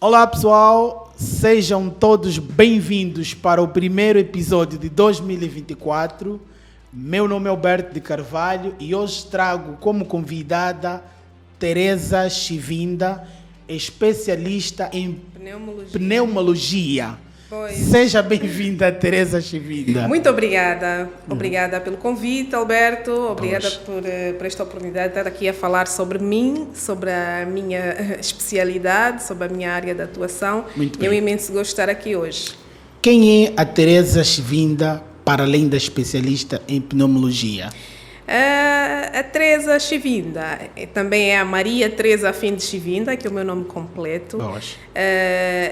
Olá pessoal, sejam todos bem-vindos para o primeiro episódio de 2024. Meu nome é Alberto de Carvalho e hoje trago como convidada Teresa Chivinda, especialista em pneumologia. Pois. Seja bem-vinda, Teresa Chivinda. Muito obrigada. Obrigada pelo convite, Alberto. Obrigada por esta oportunidade de estar aqui a falar sobre mim, sobre a minha especialidade, sobre a minha área de atuação. Muito bem. É um imenso gosto de estar aqui hoje. Quem é a Teresa Chivinda, para além da especialista em pneumologia? A Teresa Chivinda também é a Maria Teresa Afim de Chivinda, que é o meu nome completo. Boas.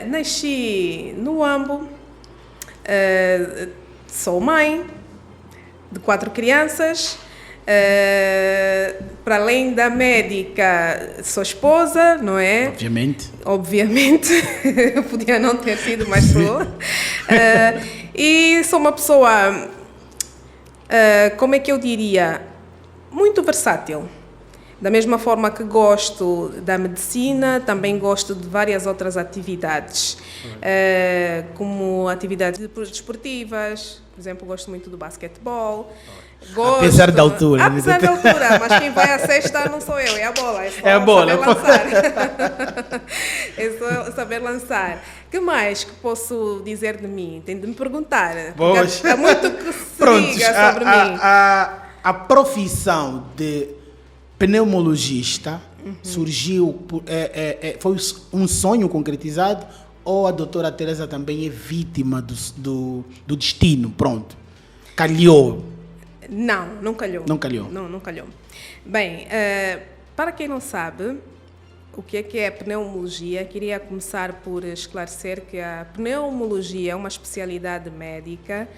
Nasci no Huambo, sou mãe de 4 crianças. Para além da médica, sou esposa, não é? Obviamente, eu podia não ter sido, mas sou. E sou uma pessoa, como é que eu diria, muito versátil. Da mesma forma que gosto da medicina, também gosto de várias outras atividades, como atividades desportivas. Por exemplo, gosto muito do basquetebol. Apesar da altura. Apesar da altura, mas quem vai à cesta não sou eu, é a bola. É a bola. Saber lançar. É só saber lançar. O que mais que posso dizer de mim? Tem de me perguntar. Há muito que se diga sobre mim. A profissão de pneumologista surgiu, foi um sonho concretizado ou a doutora Teresa também é vítima do destino? Pronto. Calhou. Não calhou. Não calhou. Não calhou. Bem, para quem não sabe o que é pneumologia, queria começar por esclarecer que a pneumologia é uma especialidade médica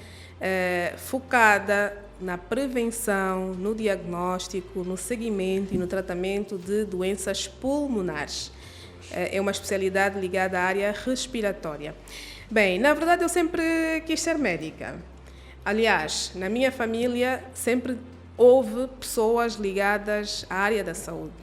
focada na prevenção, no diagnóstico, no seguimento e no tratamento de doenças pulmonares. É uma especialidade ligada à área respiratória. Bem, na verdade eu sempre quis ser médica. Aliás, na minha família sempre houve pessoas ligadas à área da saúde.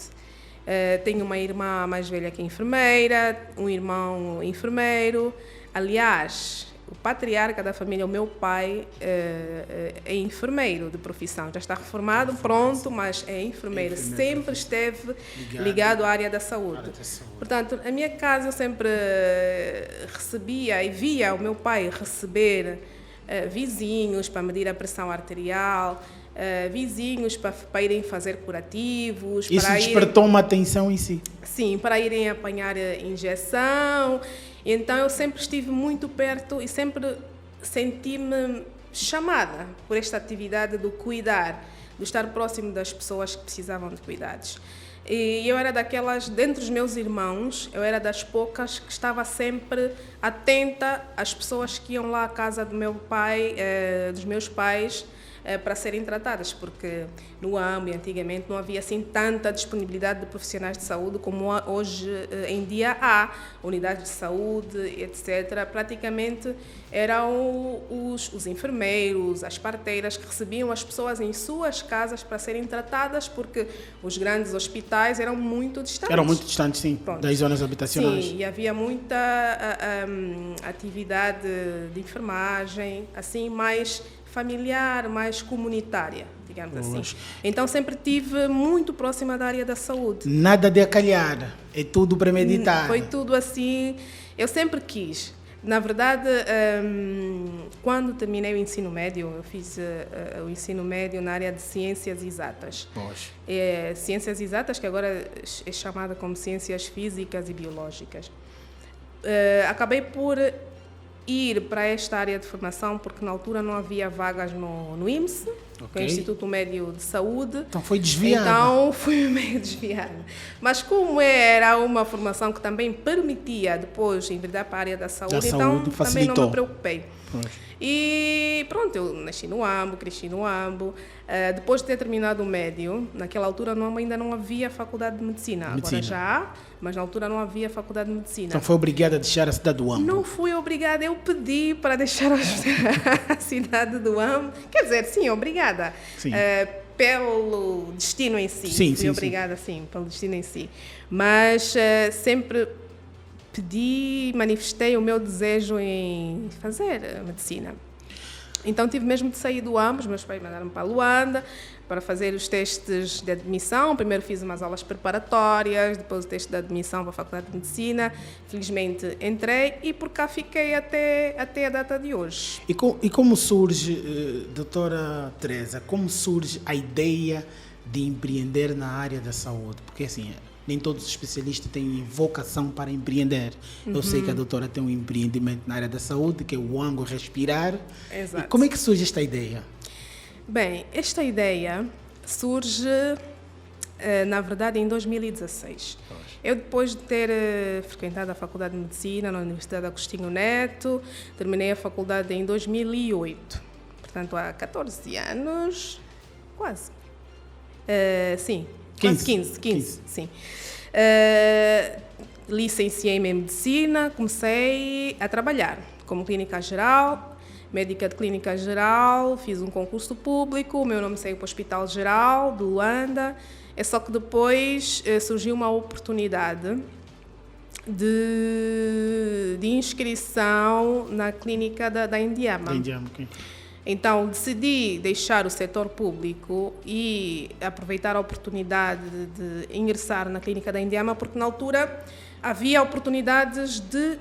Tenho uma irmã mais velha que é enfermeira, um irmão enfermeiro. Aliás, o patriarca da família, o meu pai, é enfermeiro de profissão. Já está reformado, pronto, mas é enfermeiro. Sempre esteve ligado à área da saúde. Portanto, a minha casa eu sempre recebia e via o meu pai receber vizinhos para medir a pressão arterial, vizinhos para irem fazer curativos. Isso despertou uma atenção em si? Sim, para irem apanhar injeção. Então eu sempre estive muito perto e sempre senti-me chamada por esta atividade do cuidar, de estar próximo das pessoas que precisavam de cuidados. E eu era daquelas, dentre os meus irmãos, eu era das poucas que estava sempre atenta às pessoas que iam lá à casa do meu pai, dos meus pais, para serem tratadas, porque no Huambo, antigamente, não havia assim tanta disponibilidade de profissionais de saúde como hoje em dia há. Unidades de saúde, etc. Praticamente eram os enfermeiros, as parteiras que recebiam as pessoas em suas casas para serem tratadas, porque os grandes hospitais eram muito distantes. Eram muito distantes, sim, das zonas habitacionais. Sim, e havia muita atividade de enfermagem, assim, mais familiar, mais comunitária, digamos assim. Então sempre estive muito próxima da área da saúde. Nada de acalhar, é tudo premeditado. Foi tudo assim, eu sempre quis. Na verdade, quando terminei o ensino médio, eu fiz o ensino médio na área de ciências exatas. Ciências exatas, que agora é chamada como ciências físicas e biológicas. Acabei por ir para esta área de formação porque na altura não havia vagas no IMSS, que é o Instituto Médio de Saúde. Então foi desviada. Então fui meio desviada. Mas como era uma formação que também permitia depois enveredar para a área da saúde, então também não me preocupei. E pronto, eu nasci no Huambo, cresci no Huambo. Depois de ter terminado o médio, naquela altura no Huambo ainda não havia faculdade de medicina. Agora já há, mas na altura não havia faculdade de medicina. Então foi obrigada a deixar a cidade do Huambo? Não fui obrigada, eu pedi para deixar a cidade do Huambo. Quer dizer, sim, obrigada. Sim. Pelo destino em si. Sim, fui obrigada, sim, pelo destino em si. Mas sempre manifestei o meu desejo em fazer medicina. Então tive mesmo de sair do ambos, meus pais mandaram-me para Luanda para fazer os testes de admissão. Primeiro fiz umas aulas preparatórias, depois o teste de admissão para a Faculdade de Medicina. Felizmente entrei e por cá fiquei até a data de hoje. E como surge, doutora Teresa, como surge a ideia de empreender na área da saúde? Porque assim, nem todos os especialistas têm vocação para empreender. Eu sei que a doutora tem um empreendimento na área da saúde, que é o Ango Respirar. Exato. E como é que surge esta ideia? Bem, esta ideia surge, na verdade, em 2016. Eu, depois de ter frequentado a Faculdade de Medicina na Universidade Agostinho Neto, terminei a faculdade em 2008. Portanto, há 14 anos, quase. Sim, 15, sim. Licenciei-me em Medicina, comecei a trabalhar como clínica geral, médica de clínica geral, fiz um concurso público, o meu nome saiu para o Hospital Geral de Luanda. É só que depois surgiu uma oportunidade de inscrição na clínica da Indiama. Okay. Então, decidi deixar o setor público e aproveitar a oportunidade de ingressar na clínica da Indiama, porque na altura havia oportunidades de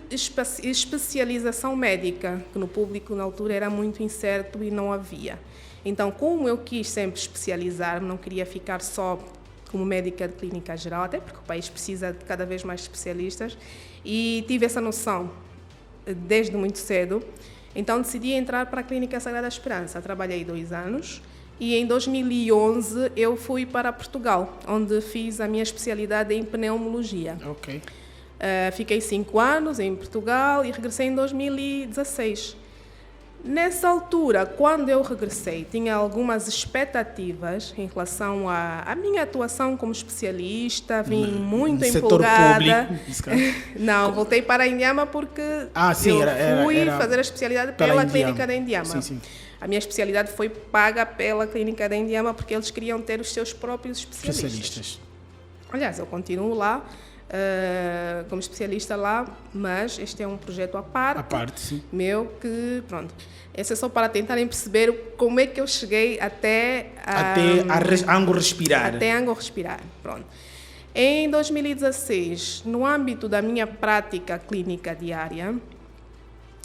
especialização médica, que no público na altura era muito incerto e não havia. Então, como eu quis sempre especializar-me, não queria ficar só como médica de clínica geral, até porque o país precisa de cada vez mais especialistas, e tive essa noção desde muito cedo. Então decidi entrar para a Clínica Sagrada Esperança. Trabalhei 2 anos e em 2011 eu fui para Portugal, onde fiz a minha especialidade em pneumologia. Ok. Fiquei 5 anos em Portugal e regressei em 2016. Nessa altura, quando eu regressei, tinha algumas expectativas em relação à minha atuação como especialista, vim muito empolgada. Setor público. Não, voltei para a Indiama porque eu fui fazer a especialidade pela Clínica da Indiama. Sim. A minha especialidade foi paga pela Clínica da Indiama porque eles queriam ter os seus próprios especialistas. Aliás, eu continuo lá. Como especialista lá, mas este é um projeto à parte sim. Meu, que pronto, esse é só para tentarem perceber como é que eu cheguei até Ango Respirar. Até Ango Respirar, pronto. Em 2016, no âmbito da minha prática clínica diária,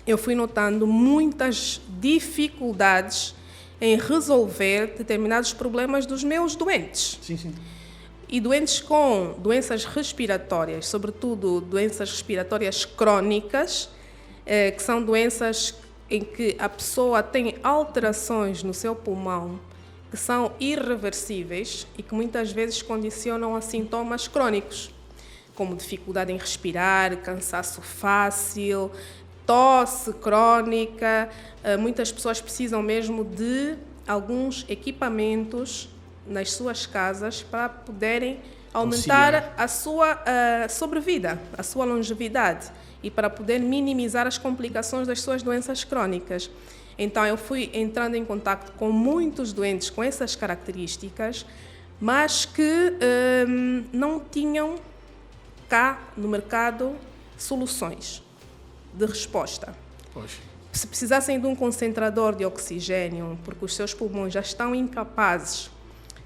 eu fui notando muitas dificuldades em resolver determinados problemas dos meus doentes. Sim. E doentes com doenças respiratórias, sobretudo doenças respiratórias crónicas, que são doenças em que a pessoa tem alterações no seu pulmão que são irreversíveis e que muitas vezes condicionam a sintomas crônicos, como dificuldade em respirar, cansaço fácil, tosse crónica. Muitas pessoas precisam mesmo de alguns equipamentos nas suas casas para poderem aumentar a sua sobrevida, a sua longevidade e para poder minimizar as complicações das suas doenças crónicas. Então, eu fui entrando em contato com muitos doentes com essas características, mas que não tinham cá no mercado soluções de resposta. Poxa. Se precisassem de um concentrador de oxigênio, porque os seus pulmões já estão incapazes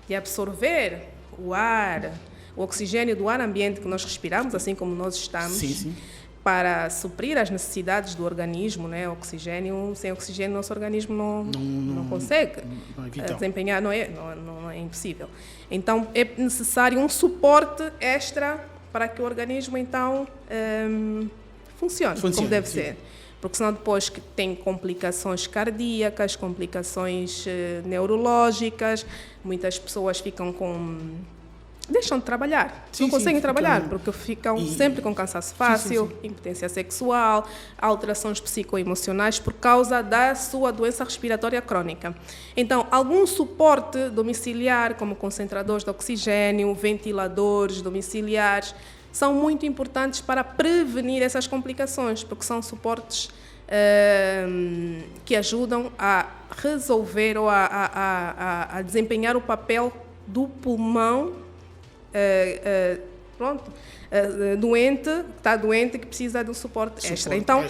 de absorver o ar, o oxigênio do ar ambiente que nós respiramos, assim como nós estamos, sim. Para suprir as necessidades do organismo, né? Oxigênio, sem oxigênio, nosso organismo não consegue desempenhar, não é impossível. Então, é necessário um suporte extra para que o organismo, então, funcione como deve ser. Porque senão depois que tem complicações cardíacas, complicações neurológicas, muitas pessoas deixam de trabalhar, não conseguem trabalhar, porque ficam sempre com cansaço fácil, impotência sexual, alterações psicoemocionais por causa da sua doença respiratória crónica. Então, algum suporte domiciliar, como concentradores de oxigênio, ventiladores domiciliares, são muito importantes para prevenir essas complicações, porque são suportes que ajudam a resolver ou a desempenhar o papel do pulmão pronto, doente, está doente, que precisa de um suporte extra. Então,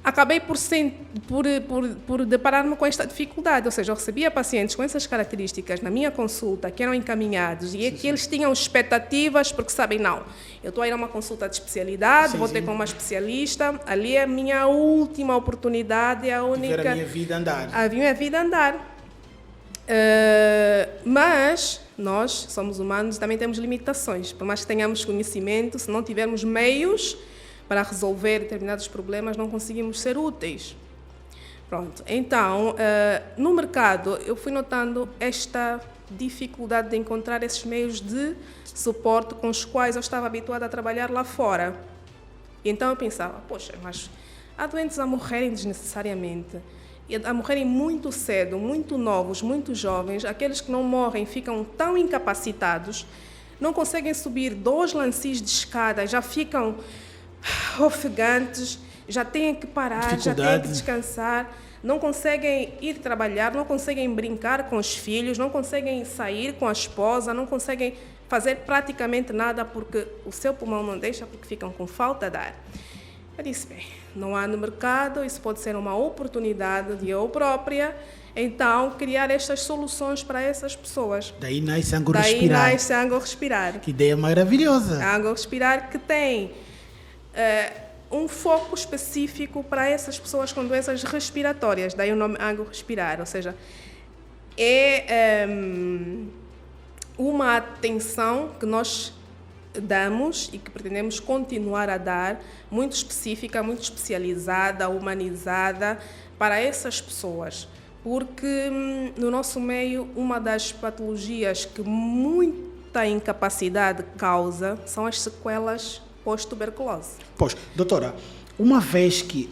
acabei por deparar-me com esta dificuldade, ou seja, eu recebia pacientes com essas características na minha consulta, que eram encaminhados, e que eles tinham expectativas, porque sabem, não, eu estou a ir a uma consulta de especialidade, vou ter com uma especialista, ali é a minha última oportunidade, é a única... Ver a minha vida andar. A minha vida andar. Mas nós somos humanos e também temos limitações, por mais que tenhamos conhecimento, se não tivermos meios para resolver determinados problemas, não conseguimos ser úteis. Pronto. Então, no mercado, eu fui notando esta dificuldade de encontrar esses meios de suporte com os quais eu estava habituada a trabalhar lá fora. E então eu pensava, poxa, mas há doentes a morrerem desnecessariamente, a morrerem muito cedo, muito novos, muito jovens. Aqueles que não morrem ficam tão incapacitados, não conseguem subir 2 lances de escada, já ficam ofegantes, já têm que parar, já têm que descansar, não conseguem ir trabalhar, não conseguem brincar com os filhos, não conseguem sair com a esposa, não conseguem fazer praticamente nada porque o seu pulmão não deixa, porque ficam com falta de ar. Eu disse, bem, não há no mercado, isso pode ser uma oportunidade de eu própria, então criar estas soluções para essas pessoas. Daí nasce Ango Respirar. Daí nasce Ango Respirar. Que ideia maravilhosa. Ango Respirar, que tem um foco específico para essas pessoas com doenças respiratórias, daí o nome Ango Respirar, ou seja, é uma atenção que nós damos e que pretendemos continuar a dar, muito específica, muito especializada, humanizada para essas pessoas, porque no nosso meio uma das patologias que muita incapacidade causa são as sequelas pós-tuberculose. Pois, doutora, uma vez que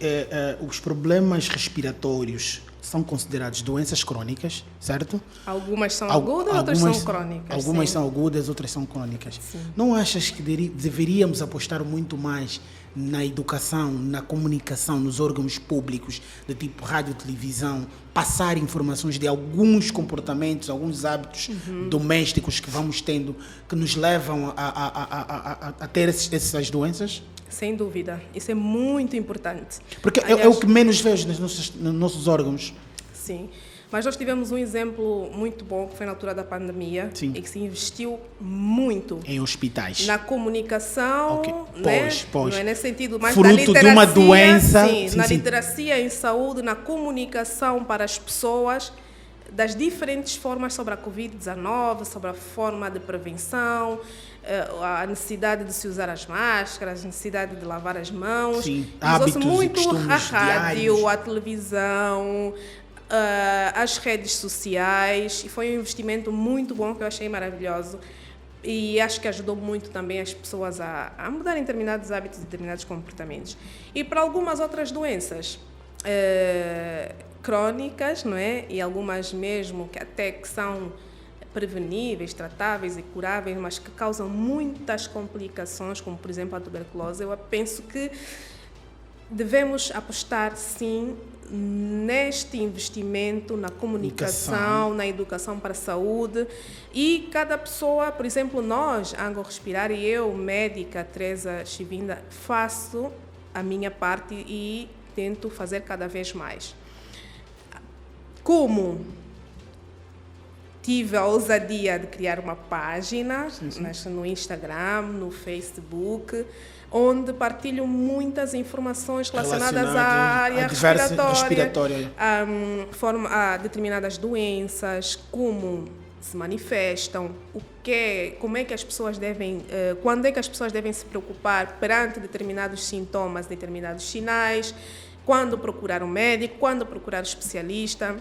os problemas respiratórios são considerados doenças crônicas, certo? Algumas são agudas, outras são crônicas. Algumas são agudas, outras são crônicas. Sim. Não achas que deveríamos apostar muito mais na educação, na comunicação, nos órgãos públicos, de tipo rádio e televisão, passar informações de alguns comportamentos, alguns hábitos domésticos que vamos tendo, que nos levam a ter essas doenças? Sem dúvida, isso é muito importante. Porque é o que menos vejo nos nossos órgãos. Sim, mas nós tivemos um exemplo muito bom, que foi na altura da pandemia, Sim. e que se investiu muito em hospitais. na comunicação, Okay. né? Pois. Não é nesse sentido, mas fruto na literacia, de uma doença. sim, na literacia em saúde, na comunicação para as pessoas, das diferentes formas sobre a Covid-19, sobre a forma de prevenção, a necessidade de se usar as máscaras, a necessidade de lavar as mãos. Sim, usou-se hábitos muito e costumes a rádio, diários. a televisão, as redes sociais, e foi um investimento muito bom que eu achei maravilhoso. E acho que ajudou muito também as pessoas a mudarem determinados hábitos e determinados comportamentos. E para algumas outras doenças crônicas, não é? E algumas mesmo que até que são preveníveis, tratáveis e curáveis, mas que causam muitas complicações, como por exemplo a tuberculose, eu penso que devemos apostar sim neste investimento na comunicação, na educação para a saúde, e cada pessoa, por exemplo, nós, Ango Respirar, e eu, médica Teresa Chivinda, faço a minha parte e tento fazer cada vez mais. Como tive a ousadia de criar uma página no Instagram, no Facebook, onde partilho muitas informações relacionadas à área respiratória, a determinadas doenças, como se manifestam, como é que as pessoas devem, quando é que as pessoas devem se preocupar perante determinados sintomas, determinados sinais, quando procurar um médico, quando procurar um especialista,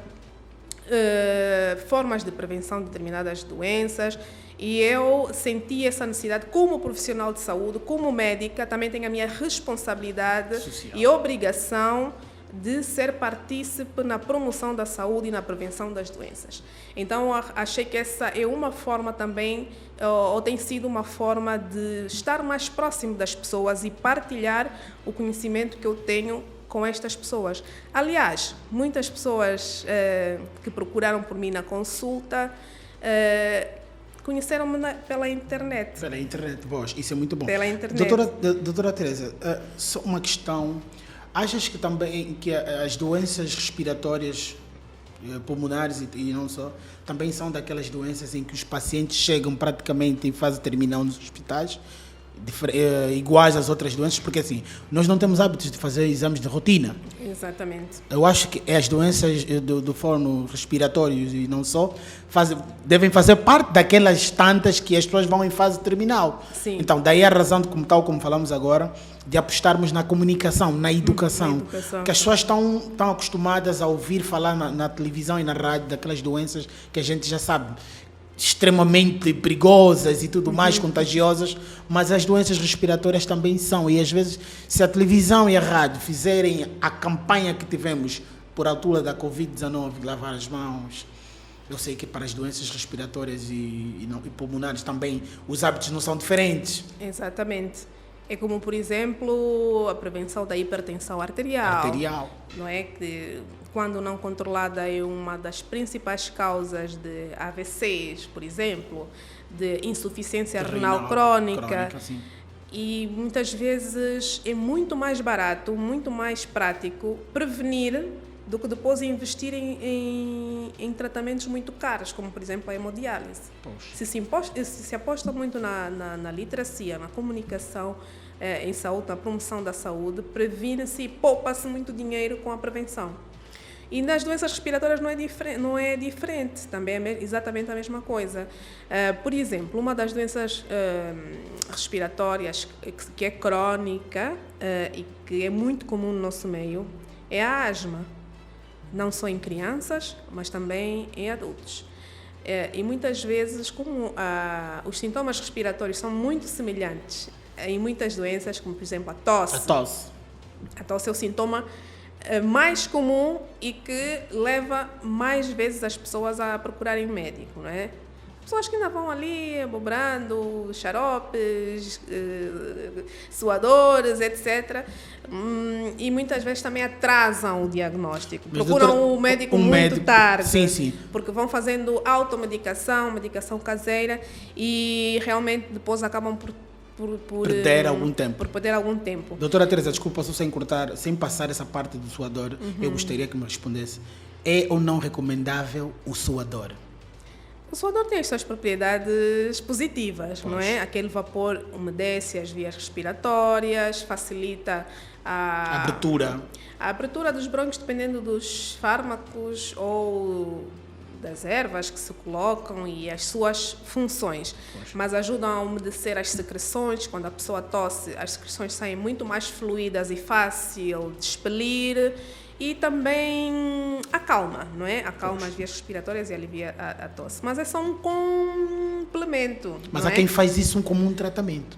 formas de prevenção de determinadas doenças. E eu senti essa necessidade, como profissional de saúde, como médica, também tenho a minha responsabilidade social e obrigação de ser partícipe na promoção da saúde e na prevenção das doenças. Então, achei que essa é uma forma também, ou tem sido uma forma de estar mais próximo das pessoas e partilhar o conhecimento que eu tenho com estas pessoas. Aliás, muitas pessoas que procuraram por mim na consulta conheceram-me pela internet. Pela internet, boas, isso é muito bom. Pela internet. Doutora Teresa, só uma questão. Achas que também que as doenças respiratórias pulmonares e não só, também são daquelas doenças em que os pacientes chegam praticamente em fase terminal nos hospitais, iguais às outras doenças, porque assim, nós não temos hábitos de fazer exames de rotina. Exatamente. Eu acho que as doenças do forno respiratórios e não só devem fazer parte daquelas tantas que as pessoas vão em fase terminal. Sim. Então, daí a razão, tal como falamos agora, de apostarmos na comunicação, na educação. Que as pessoas estão acostumadas a ouvir falar na televisão e na rádio daquelas doenças que a gente já sabe, extremamente perigosas e tudo mais, contagiosas, mas as doenças respiratórias também são. E às vezes, se a televisão e a rádio fizerem a campanha que tivemos por altura da Covid-19, lavar as mãos, eu sei que para as doenças respiratórias e pulmonares também os hábitos não são diferentes. Exatamente. É como, por exemplo, a prevenção da hipertensão arterial. Não é? Que, quando não controlada, é uma das principais causas de AVCs, por exemplo, de insuficiência renal crônica. E muitas vezes é muito mais barato, muito mais prático prevenir do que depois investir em tratamentos muito caros, como, por exemplo, a hemodiálise. Se aposta muito na literacia, na comunicação em saúde, na promoção da saúde, previne-se e poupa-se muito dinheiro com a prevenção. E nas doenças respiratórias não é diferente, também é exatamente a mesma coisa. Por exemplo, uma das doenças respiratórias que é crónica e que é muito comum no nosso meio é a asma. Não só em crianças, mas também em adultos. E muitas vezes, como os sintomas respiratórios são muito semelhantes em muitas doenças, como por exemplo a tosse. A tosse é o sintoma mais comum e que leva mais vezes as pessoas a procurarem médico, não é? Pessoas que ainda vão ali abobrando xaropes, suadores, etc. E muitas vezes também atrasam o diagnóstico. Procuram o médico muito tarde. Sim. Porque vão fazendo automedicação, medicação caseira e realmente depois acabam por perder algum tempo. Doutora Teresa, desculpa só sem passar essa parte do suador, eu gostaria que me respondesse. É ou não recomendável o suador? O suador tem as suas propriedades positivas, não é? Aquele vapor umedece as vias respiratórias, facilita a abertura dos brônquios, dependendo dos fármacos ou das ervas que se colocam e as suas funções. Mas ajudam a umedecer as secreções. Quando a pessoa tosse, as secreções saem muito mais fluídas e fácil de expelir. E também acalma, não é? Acalma as vias respiratórias e alivia a tosse. Mas é só um complemento. Mas há quem faz isso como um tratamento.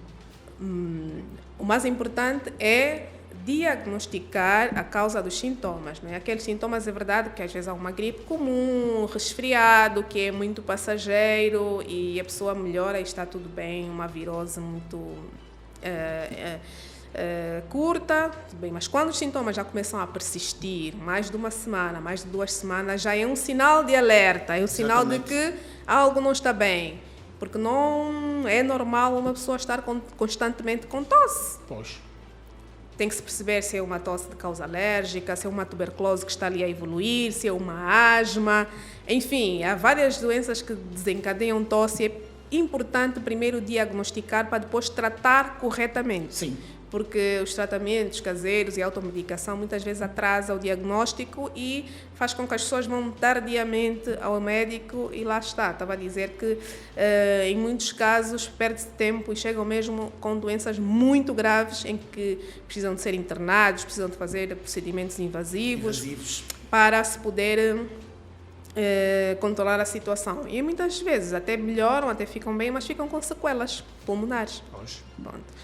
O mais importante é diagnosticar a causa dos sintomas, não é? Aqueles sintomas, é verdade, que às vezes há uma gripe comum, um resfriado, que é muito passageiro e a pessoa melhora e está tudo bem, uma virose muito curta, bem, mas quando os sintomas já começam a persistir, mais de uma semana, mais de 2 semanas, já é um sinal de alerta, é um sinal de que algo não está bem, porque não é normal uma pessoa estar constantemente com tosse. Tem que se perceber se é uma tosse de causa alérgica, se é uma tuberculose que está ali a evoluir, se é uma asma, enfim, há várias doenças que desencadeiam tosse. É importante primeiro diagnosticar para depois tratar corretamente. Sim. Porque os tratamentos caseiros e a automedicação muitas vezes atrasam o diagnóstico e faz com que as pessoas vão tardiamente ao médico e lá está. Estava a dizer que em muitos casos perde-se tempo e chegam mesmo com doenças muito graves em que precisam de ser internados, precisam de fazer procedimentos invasivos. Para se poder controlar a situação. E muitas vezes até melhoram, até ficam bem, mas ficam com sequelas pulmonares. Pronto.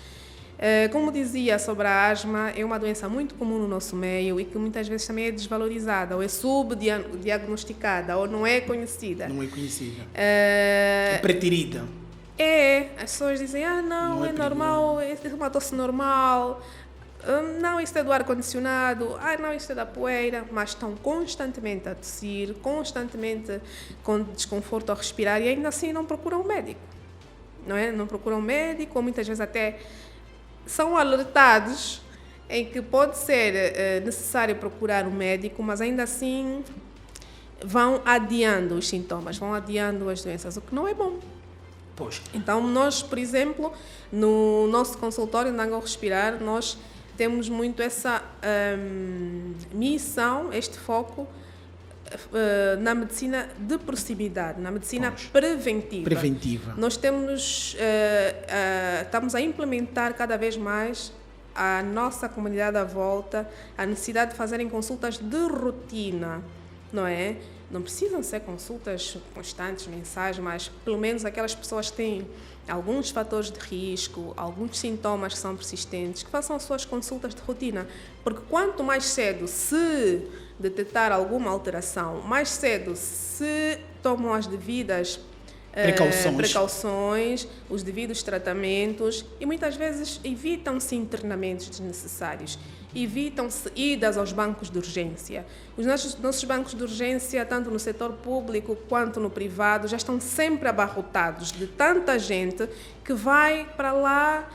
Como dizia sobre a asma, é uma doença muito comum no nosso meio e que muitas vezes também é desvalorizada, ou é subdiagnosticada, ou não é conhecida. É preterida. As pessoas dizem, não é normal, é uma tosse normal. Não, isso é do ar-condicionado, não, isso é da poeira, mas estão constantemente a tossir, constantemente com desconforto a respirar e ainda assim não procuram um médico, não é? Não procuram um médico, ou muitas vezes até são alertados em que pode ser necessário procurar um médico, mas ainda assim vão adiando os sintomas, vão adiando as doenças, o que não é bom. Pois. Então, nós, por exemplo, no nosso consultório na Ango Respirar, nós temos muito essa missão, este foco na medicina de proximidade, na medicina preventiva. Nós temos, estamos a implementar cada vez mais a nossa comunidade à volta, a necessidade de fazerem consultas de rotina, não é? Não precisam ser consultas constantes, mensais, mas pelo menos aquelas pessoas que têm alguns fatores de risco, alguns sintomas que são persistentes, que façam as suas consultas de rotina. Porque quanto mais cedo se detectar alguma alteração, mais cedo se tomam as devidas precauções, os devidos tratamentos e muitas vezes evitam-se internamentos desnecessários, evitam-se idas aos bancos de urgência. Os nossos bancos de urgência, tanto no setor público quanto no privado, já estão sempre abarrotados de tanta gente que vai para lá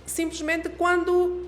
simplesmente quando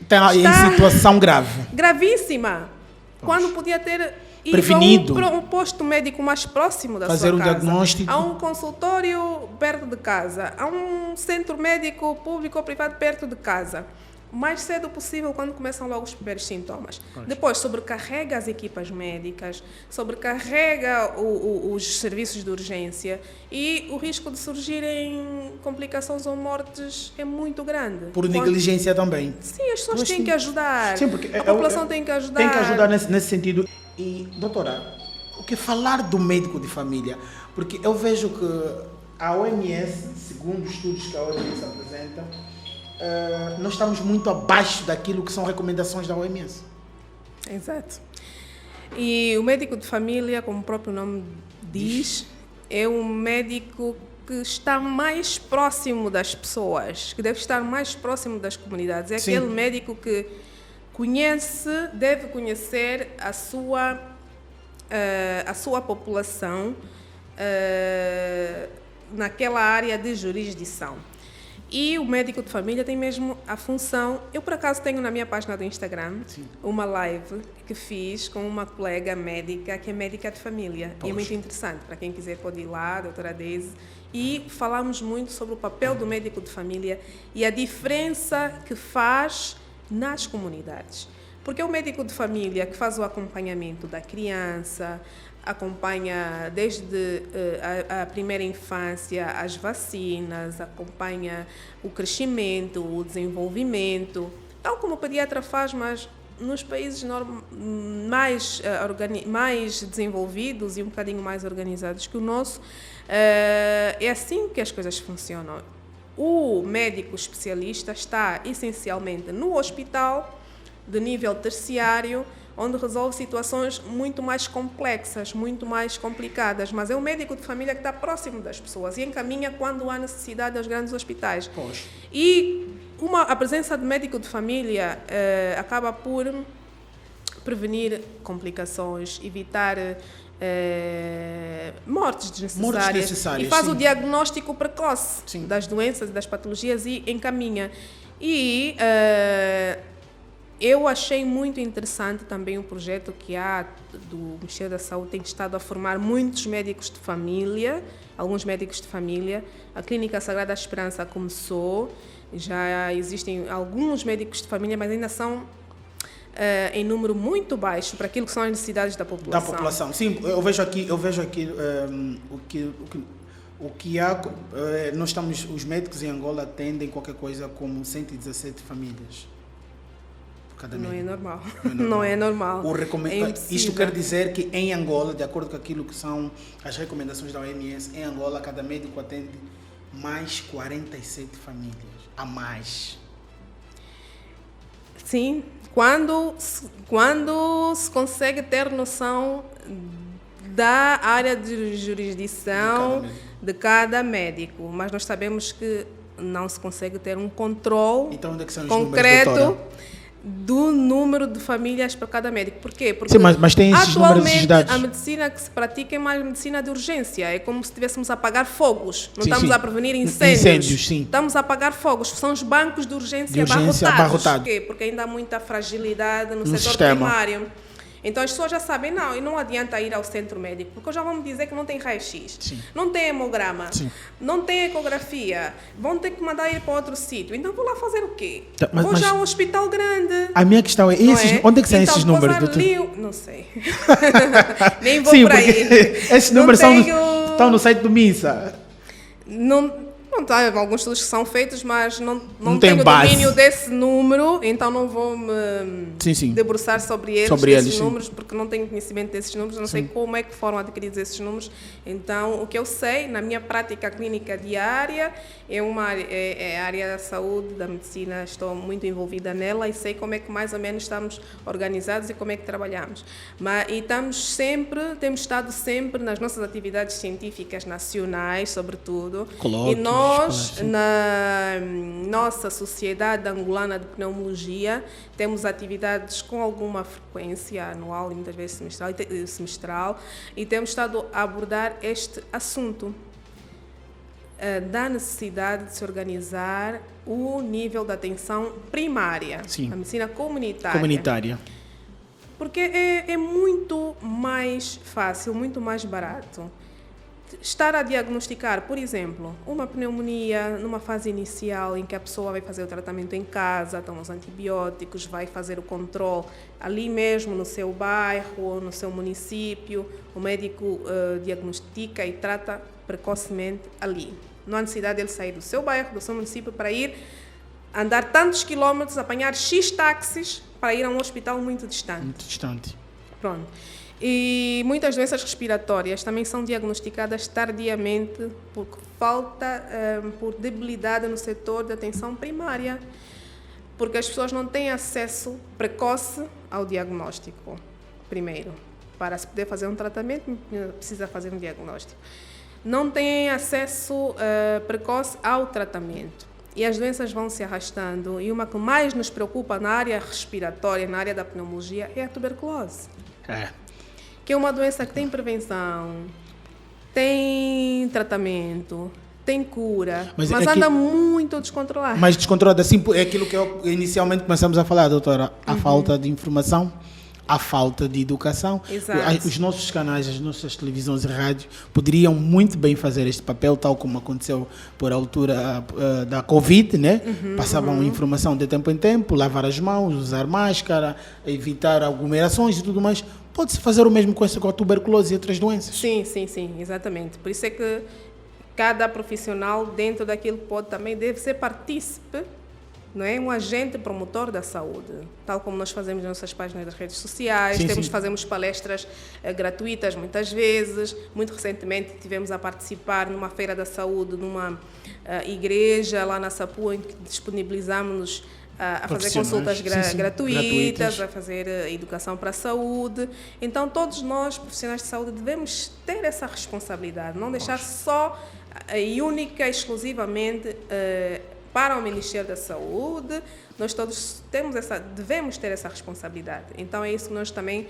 está em situação grave. Gravíssima. Quando podia ter prevenido, para um posto médico mais próximo da fazer sua casa. Diagnóstico. Há um consultório perto de casa, há um centro médico público ou privado perto de casa. O mais cedo possível, quando começam logo os primeiros sintomas. Depois, sobrecarrega as equipas médicas, sobrecarrega os serviços de urgência e o risco de surgirem complicações ou mortes é muito grande. Por negligência também. Sim, as pessoas têm que ajudar. Sim, porque a população tem que ajudar. Tem que ajudar nesse sentido. E, doutora, o que falar do médico de família? Porque eu vejo que a OMS, segundo os estudos que a OMS apresenta, nós estamos muito abaixo daquilo que são recomendações da OMS. Exato. E o médico de família, como o próprio nome diz, é um médico que está mais próximo das pessoas, que deve estar mais próximo das comunidades. É aquele médico que deve conhecer a sua população naquela área de jurisdição. E o médico de família tem mesmo a função... Eu, por acaso, tenho na minha página do Instagram uma live que fiz com uma colega médica, que é médica de família. E é muito interessante. Para quem quiser pode ir lá, a doutora Deise. E falamos muito sobre o papel do médico de família e a diferença que faz nas comunidades. Porque é o médico de família que faz o acompanhamento da criança, acompanha desde a primeira infância as vacinas, acompanha o crescimento, o desenvolvimento, tal como o pediatra faz, mas nos países mais desenvolvidos e um bocadinho mais organizados que o nosso, é assim que as coisas funcionam. O médico especialista está essencialmente no hospital de nível terciário, onde resolve situações muito mais complexas, muito mais complicadas, mas é o médico de família que está próximo das pessoas e encaminha quando há necessidade aos grandes hospitais. E a presença de médico de família acaba por prevenir complicações, evitar mortes desnecessárias e faz o diagnóstico precoce das doenças e das patologias e encaminha. E eu achei muito interessante também o projeto que há do Ministério da Saúde, tem estado a formar muitos médicos de família, alguns médicos de família. A Clínica Sagrada Esperança começou, já existem alguns médicos de família, mas ainda são em número muito baixo para aquilo que são as necessidades da população. Sim, eu vejo aqui o que há. Os médicos em Angola atendem qualquer coisa como 117 famílias. Não é normal. Não é normal. Isto quer dizer que em Angola, de acordo com aquilo que são as recomendações da OMS, em Angola cada médico atende mais 47 famílias. A mais. Sim. Quando se consegue ter noção da área de jurisdição de cada médico. Mas nós sabemos que não se consegue ter um controle concreto do número de famílias para cada médico. Por quê? Porque sim, mas tem esses números, esses dados. a medicina que se pratica é mais medicina de urgência. É como se estivéssemos a apagar fogos. Não Sim, estamos sim. a prevenir incêndios. Incêndios, sim. Estamos a apagar fogos. São os bancos de urgência, urgência abarrotados. Por quê? Porque ainda há muita fragilidade no setor sistema. primário. Então as pessoas já sabem, não, e não adianta ir ao centro médico, porque já vão me dizer que não tem raio-x, não tem hemograma, não tem ecografia, vão ter que mandar ir para outro sítio. Então vou lá fazer o quê? Vou já a um hospital grande. A minha questão é, onde é que saem então, esses números? Não sei. Nem vou por aí. Esses números estão no site do MINSA. Não tá, alguns estudos que são feitos, mas não tem tenho base. domínio desse número, então não vou me debruçar sobre esses números, porque não tenho conhecimento desses números, não sei como é que foram adquiridos esses números. Então, o que eu sei, na minha prática clínica diária, é a área da saúde, da medicina, estou muito envolvida nela e sei como é que mais ou menos estamos organizados e como é que trabalhamos. E temos estado sempre nas nossas atividades científicas nacionais, sobretudo, e nós, na nossa Sociedade Angolana de Pneumologia, temos atividades com alguma frequência anual e muitas vezes semestral, e temos estado a abordar este assunto da necessidade de se organizar o nível de atenção primária, a medicina comunitária. Porque é muito mais fácil, muito mais barato estar a diagnosticar, por exemplo, uma pneumonia numa fase inicial em que a pessoa vai fazer o tratamento em casa, toma os antibióticos, vai fazer o controle ali mesmo no seu bairro ou no seu município, o médico diagnostica e trata precocemente ali. Não há necessidade dele sair do seu bairro, do seu município, para ir andar tantos quilómetros, apanhar X táxis para ir a um hospital muito distante. Muito distante. Pronto. E muitas doenças respiratórias também são diagnosticadas tardiamente por falta, por debilidade no setor de atenção primária, porque as pessoas não têm acesso precoce ao diagnóstico. Primeiro, para se poder fazer um tratamento, precisa fazer um diagnóstico. Não têm acesso precoce ao tratamento. E as doenças vão se arrastando. E uma que mais nos preocupa na área respiratória, na área da pneumologia, é a tuberculose. Que é uma doença que tem prevenção, tem tratamento, tem cura, mas anda muito descontrolada. Mas descontrolada, assim, é aquilo que inicialmente começamos a falar, doutora, a falta de informação, a falta de educação. Exato. Os nossos canais, as nossas televisões e rádios poderiam muito bem fazer este papel, tal como aconteceu por altura da Covid, né? Passavam informação de tempo em tempo, lavar as mãos, usar máscara, evitar aglomerações e tudo mais. Pode-se fazer o mesmo com a tuberculose e outras doenças? Sim, exatamente. Por isso é que cada profissional, dentro daquilo que pode, também deve ser partícipe, não é? Um agente promotor da saúde, tal como nós fazemos nas nossas páginas das redes sociais, fazemos palestras gratuitas muitas vezes. Muito recentemente tivemos a participar numa feira da saúde, numa igreja lá na Sapua, em que disponibilizamos a fazer consultas gratuitas, a fazer educação para a saúde. Então, todos nós, profissionais de saúde, devemos ter essa responsabilidade, não deixar só e única, exclusivamente para o Ministério da Saúde. Nós todos devemos ter essa responsabilidade. Então, é isso que nós também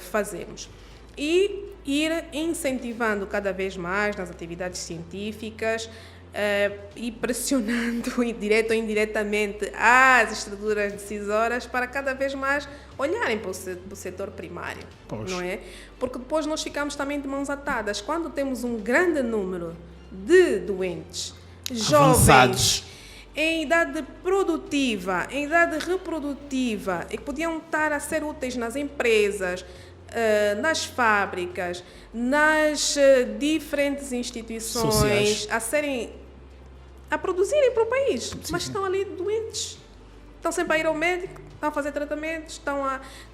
fazemos. E ir incentivando cada vez mais nas atividades científicas, e pressionando, direto ou indiretamente, as estruturas decisoras para cada vez mais olharem para o setor primário, não é? Porque depois nós ficamos também de mãos atadas. Quando temos um grande número de doentes jovens, em idade produtiva, em idade reprodutiva, e que podiam estar a ser úteis nas empresas, nas fábricas, nas diferentes instituições sociais, a produzirem para o país, mas estão ali doentes, estão sempre a ir ao médico, estão a fazer tratamentos, estão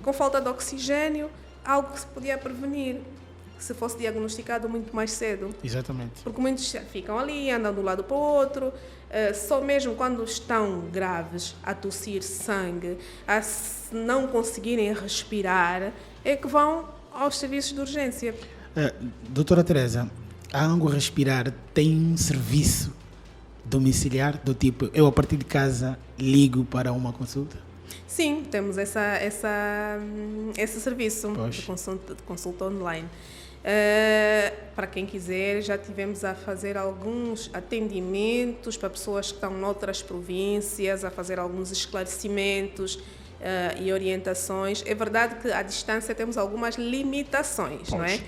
com falta de oxigênio, algo que se podia prevenir se fosse diagnosticado muito mais cedo. Exatamente. Porque muitos ficam ali, andam de um lado para o outro, só mesmo quando estão graves, a tossir sangue, a não conseguirem respirar, é que vão aos serviços de urgência. Doutora Teresa, a Ango Respirar tem um serviço domiciliar do tipo, eu a partir de casa ligo para uma consulta? Sim, temos esse serviço Pois. de consulta online. Para quem quiser, já tivemos a fazer alguns atendimentos para pessoas que estão noutras províncias, a fazer alguns esclarecimentos e orientações. É verdade que à distância temos algumas limitações, não é?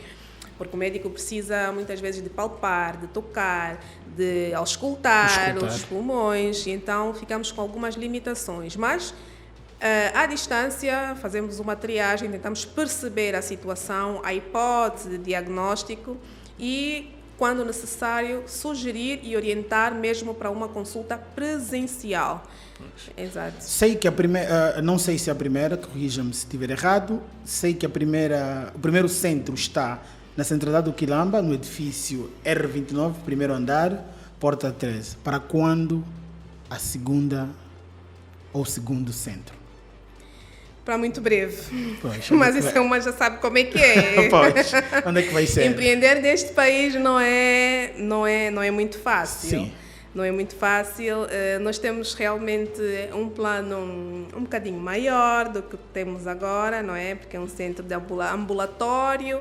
Porque o médico precisa muitas vezes de palpar, de tocar, de auscultar os pulmões, e então ficamos com algumas limitações. Mas à distância, fazemos uma triagem, tentamos perceber a situação, a hipótese de diagnóstico e, quando necessário, sugerir e orientar mesmo para uma consulta presencial. Exato. Sei que a primeira, não sei se a primeira, corrija-me se estiver errado, sei que o primeiro centro está na centralidade do Quilamba, no edifício R29, primeiro andar, porta 13. Para quando a segunda ou segundo centro? Para muito breve. Pois, mas isso uma já sabe como é que é. Pois, onde é que vai ser? Empreender neste país não é muito fácil. Sim. Não é muito fácil. Nós temos realmente um plano um bocadinho maior do que temos agora, não é? Porque é um centro de ambulatório,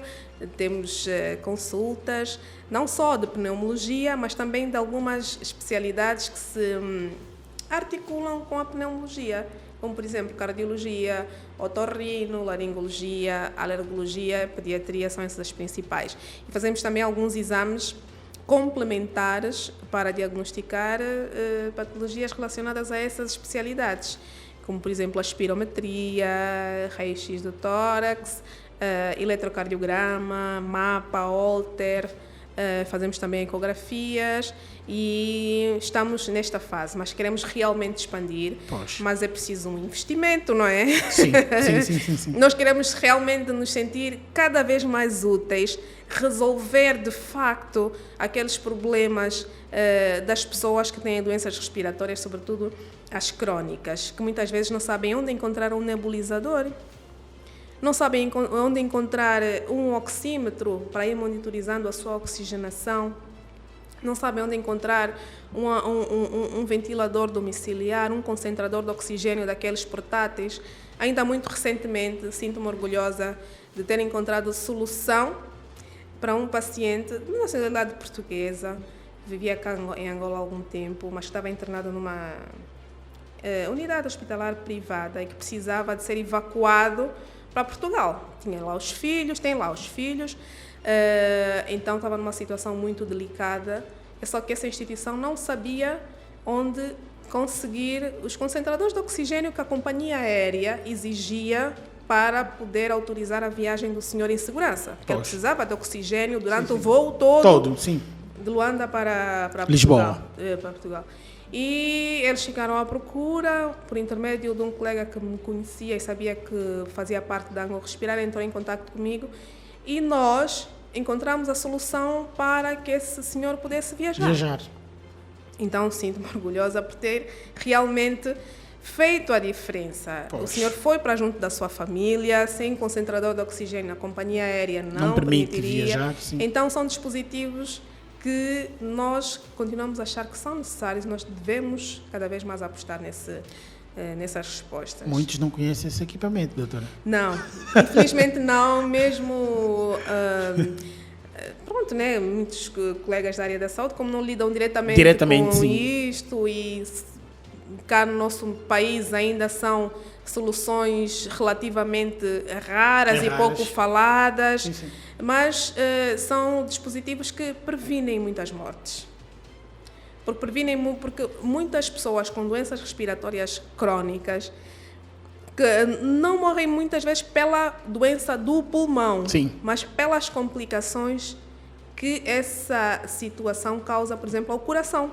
temos consultas, não só de pneumologia, mas também de algumas especialidades que se articulam com a pneumologia, como, por exemplo, cardiologia, otorrino, laringologia, alergologia, pediatria, são essas as principais. E fazemos também alguns exames complementares para diagnosticar patologias relacionadas a essas especialidades, como, por exemplo, a espirometria, raio-x do tórax, eletrocardiograma, mapa, Holter, fazemos também ecografias e estamos nesta fase, mas queremos realmente expandir. Pois. Mas é preciso um investimento, não é? Sim. Nós queremos realmente nos sentir cada vez mais úteis, resolver de facto aqueles problemas das pessoas que têm doenças respiratórias, sobretudo as crónicas, que muitas vezes não sabem onde encontrar um nebulizador, não sabem onde encontrar um oxímetro para ir monitorizando a sua oxigenação, não sabem onde encontrar um ventilador domiciliar, um concentrador de oxigênio daqueles portáteis. Ainda muito recentemente, sinto-me orgulhosa de ter encontrado solução para um paciente de nacionalidade portuguesa, vivia cá em Angola há algum tempo, mas estava internado numa unidade hospitalar privada e que precisava de ser evacuado para Portugal. Tem lá os filhos, então estava numa situação muito delicada, só que essa instituição não sabia onde conseguir os concentradores de oxigênio que a companhia aérea exigia para poder autorizar a viagem do senhor em segurança, porque ele precisava de oxigênio durante o voo todo, de Luanda para Lisboa. Para Portugal. E eles ficaram à procura, por intermédio de um colega que me conhecia e sabia que fazia parte da Ango Respirar, entrou em contato comigo e nós encontramos a solução para que esse senhor pudesse viajar. Então, sinto-me orgulhosa por ter realmente feito a diferença. O senhor foi para junto da sua família, sem concentrador de oxigênio, a companhia aérea não permitiria. Viajar, sim. Então, são dispositivos que nós continuamos a achar que são necessários, nós devemos cada vez mais apostar nessas respostas. Muitos não conhecem esse equipamento, doutora. Não, infelizmente não, mesmo... pronto, né? Muitos colegas da área da saúde, como não lidam diretamente com sim. isto, e cá no nosso país ainda são soluções relativamente raras e pouco faladas, Sim. mas são dispositivos que previnem muitas mortes. Porque muitas pessoas com doenças respiratórias crónicas que não morrem muitas vezes pela doença do pulmão, mas pelas complicações que essa situação causa, por exemplo, ao coração.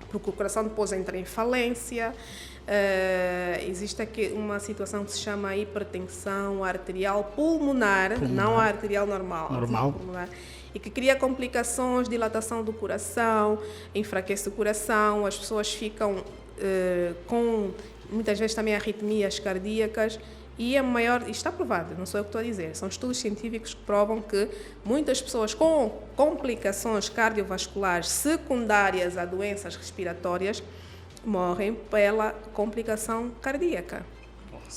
Porque o coração depois entra em falência, existe aqui uma situação que se chama hipertensão arterial pulmonar, não a arterial normal. Pulmonar, e que cria complicações, dilatação do coração, enfraquece o coração, as pessoas ficam com, muitas vezes, também arritmias cardíacas. E a maior, está provado, não sou eu que estou a dizer, são estudos científicos que provam que muitas pessoas com complicações cardiovasculares secundárias a doenças respiratórias morrem pela complicação cardíaca.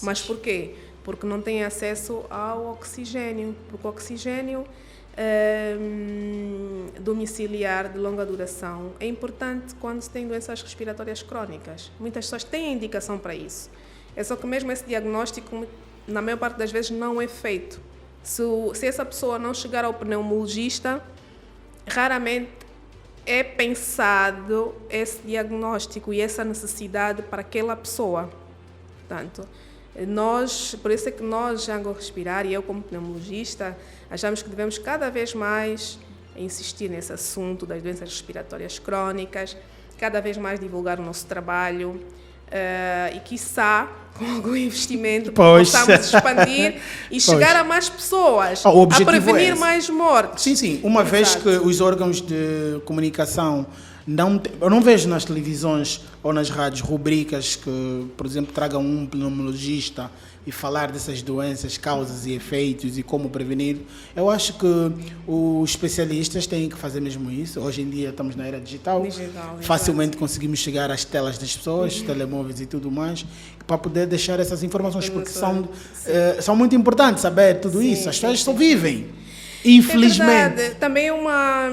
Mas por quê? Porque não têm acesso ao oxigênio. Porque o oxigênio domiciliar de longa duração é importante quando se tem doenças respiratórias crónicas. Muitas pessoas têm indicação para isso. É só que mesmo esse diagnóstico, na maior parte das vezes, não é feito. Se essa pessoa não chegar ao pneumologista, raramente é pensado esse diagnóstico e essa necessidade para aquela pessoa. Portanto, por isso é que nós, Django Respirar, e eu como pneumologista, achamos que devemos cada vez mais insistir nesse assunto das doenças respiratórias crónicas, cada vez mais divulgar o nosso trabalho e, quiçá, com algum investimento, possamos expandir e chegar a mais pessoas, a prevenir mais mortes. Sim. Uma vez que os órgãos de comunicação eu não vejo nas televisões ou nas rádios rubricas que, por exemplo, tragam um pneumologista e falar dessas doenças, causas e efeitos e como prevenir. Eu acho que os especialistas têm que fazer mesmo isso. Hoje em dia estamos na era digital. Facilmente conseguimos chegar às telas das pessoas, telemóveis e tudo mais, para poder deixar essas informações, porque são muito importantes saber tudo isso. As pessoas só vivem. Infelizmente. É verdade. Também é uma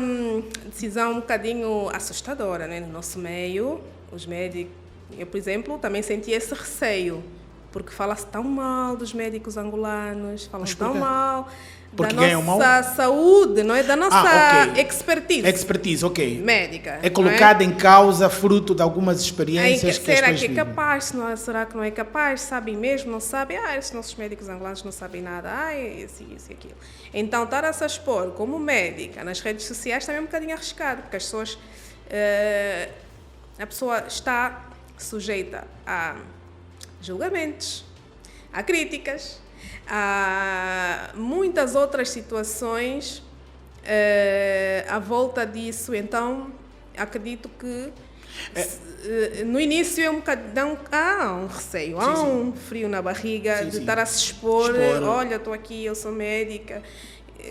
decisão um bocadinho assustadora, né? No nosso meio, os médicos, eu, por exemplo, também senti esse receio, porque fala-se tão mal dos médicos angolanos, falam-se tão mal porque da nossa saúde, não é? Da nossa expertise ok. médica. É colocada em causa fruto de algumas experiências que será que é capaz? Será que não é capaz? Sabem mesmo? Não sabem? Esses nossos médicos angolanos não sabem nada. Isso e aquilo. Então, estar a se expor como médica nas redes sociais também é um bocadinho arriscado, porque as pessoas... a pessoa está sujeita a julgamentos, a críticas, há muitas outras situações à volta disso. Então, acredito que no início é um bocadinho, há um receio, há um frio na barriga de estar a se expor. Olha, estou aqui, eu sou médica.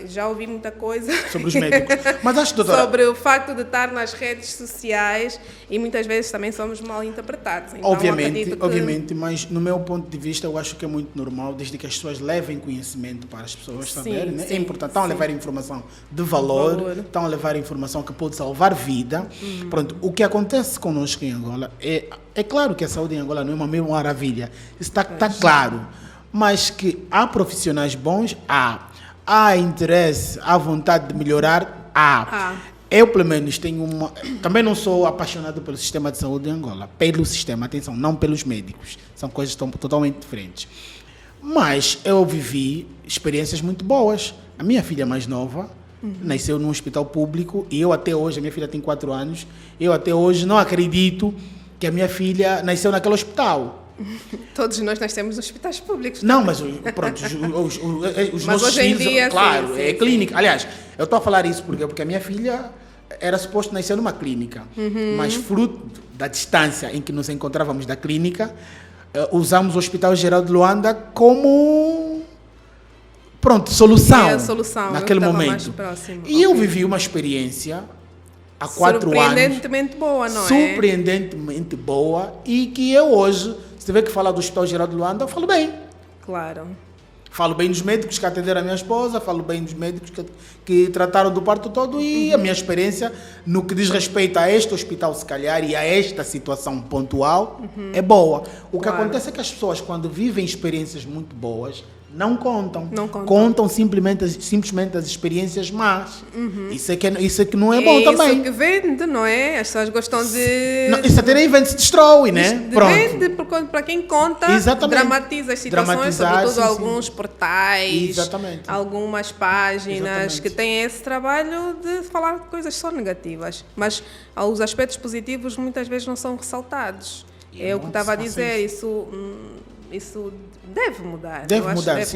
Já ouvi muita coisa sobre os médicos. Mas acho, doutora, sobre o facto de estar nas redes sociais e muitas vezes também somos mal interpretados. Então, obviamente, mas no meu ponto de vista eu acho que é muito normal, desde que as pessoas levem conhecimento para as pessoas saberem, né? É importante, estão a levar informação de valor, estão a levar informação que pode salvar vida. Pronto, o que acontece conosco em Angola é claro que a saúde em Angola não é uma maravilha, isso está claro, mas que há profissionais bons, há interesse, há vontade de melhorar, Eu, pelo menos, também não sou apaixonado pelo sistema de saúde de Angola. Pelo sistema, atenção, não pelos médicos. São coisas totalmente diferentes. Mas eu vivi experiências muito boas. A minha filha mais nova nasceu num hospital público e eu até hoje, a minha filha tem 4 anos, eu até hoje não acredito que a minha filha nasceu naquele hospital. Todos nós nascemos nos hospitais públicos. Não, mas pronto, os nossos filhos, dia, claro, é clínica. Aliás, eu estou a falar isso porque a minha filha era suposto nascer numa clínica, mas fruto da distância em que nos encontrávamos da clínica, usamos o Hospital Geral de Luanda como solução naquele momento. E eu vivi uma experiência há 4 anos. Surpreendentemente boa, não é? Surpreendentemente boa, e que eu hoje, se tiver que falar do Hospital Geral de Luanda, eu falo bem. Claro. Falo bem dos médicos que atenderam a minha esposa, falo bem dos médicos que trataram do parto todo, e a minha experiência no que diz respeito a este hospital, se calhar, e a esta situação pontual, é boa. O que acontece é que as pessoas, quando vivem experiências muito boas, não contam. Contam simplesmente as experiências más. Isso é que não é bom também. Isso que vende, não é? As pessoas gostam de... Não, isso até nem vende, se destrói, né? Vende, para quem conta, dramatiza as situações, sobretudo alguns portais, algumas páginas que têm esse trabalho de falar coisas só negativas. Mas os aspectos positivos muitas vezes não são ressaltados. É o que estava a dizer, isso deve mudar. Deve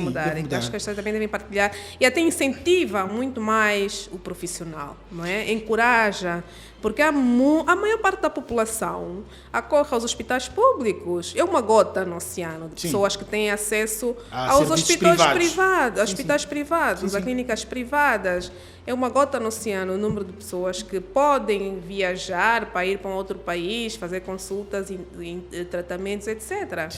mudar. Então, acho que as pessoas também devem partilhar e até incentiva muito mais o profissional, não é? Encoraja, porque a maior parte da população acorre aos hospitais públicos. É uma gota no oceano de pessoas que têm acesso aos hospitais privados, a clínicas privadas. É uma gota no oceano o número de pessoas que podem viajar para ir para um outro país, fazer consultas e tratamentos, etc.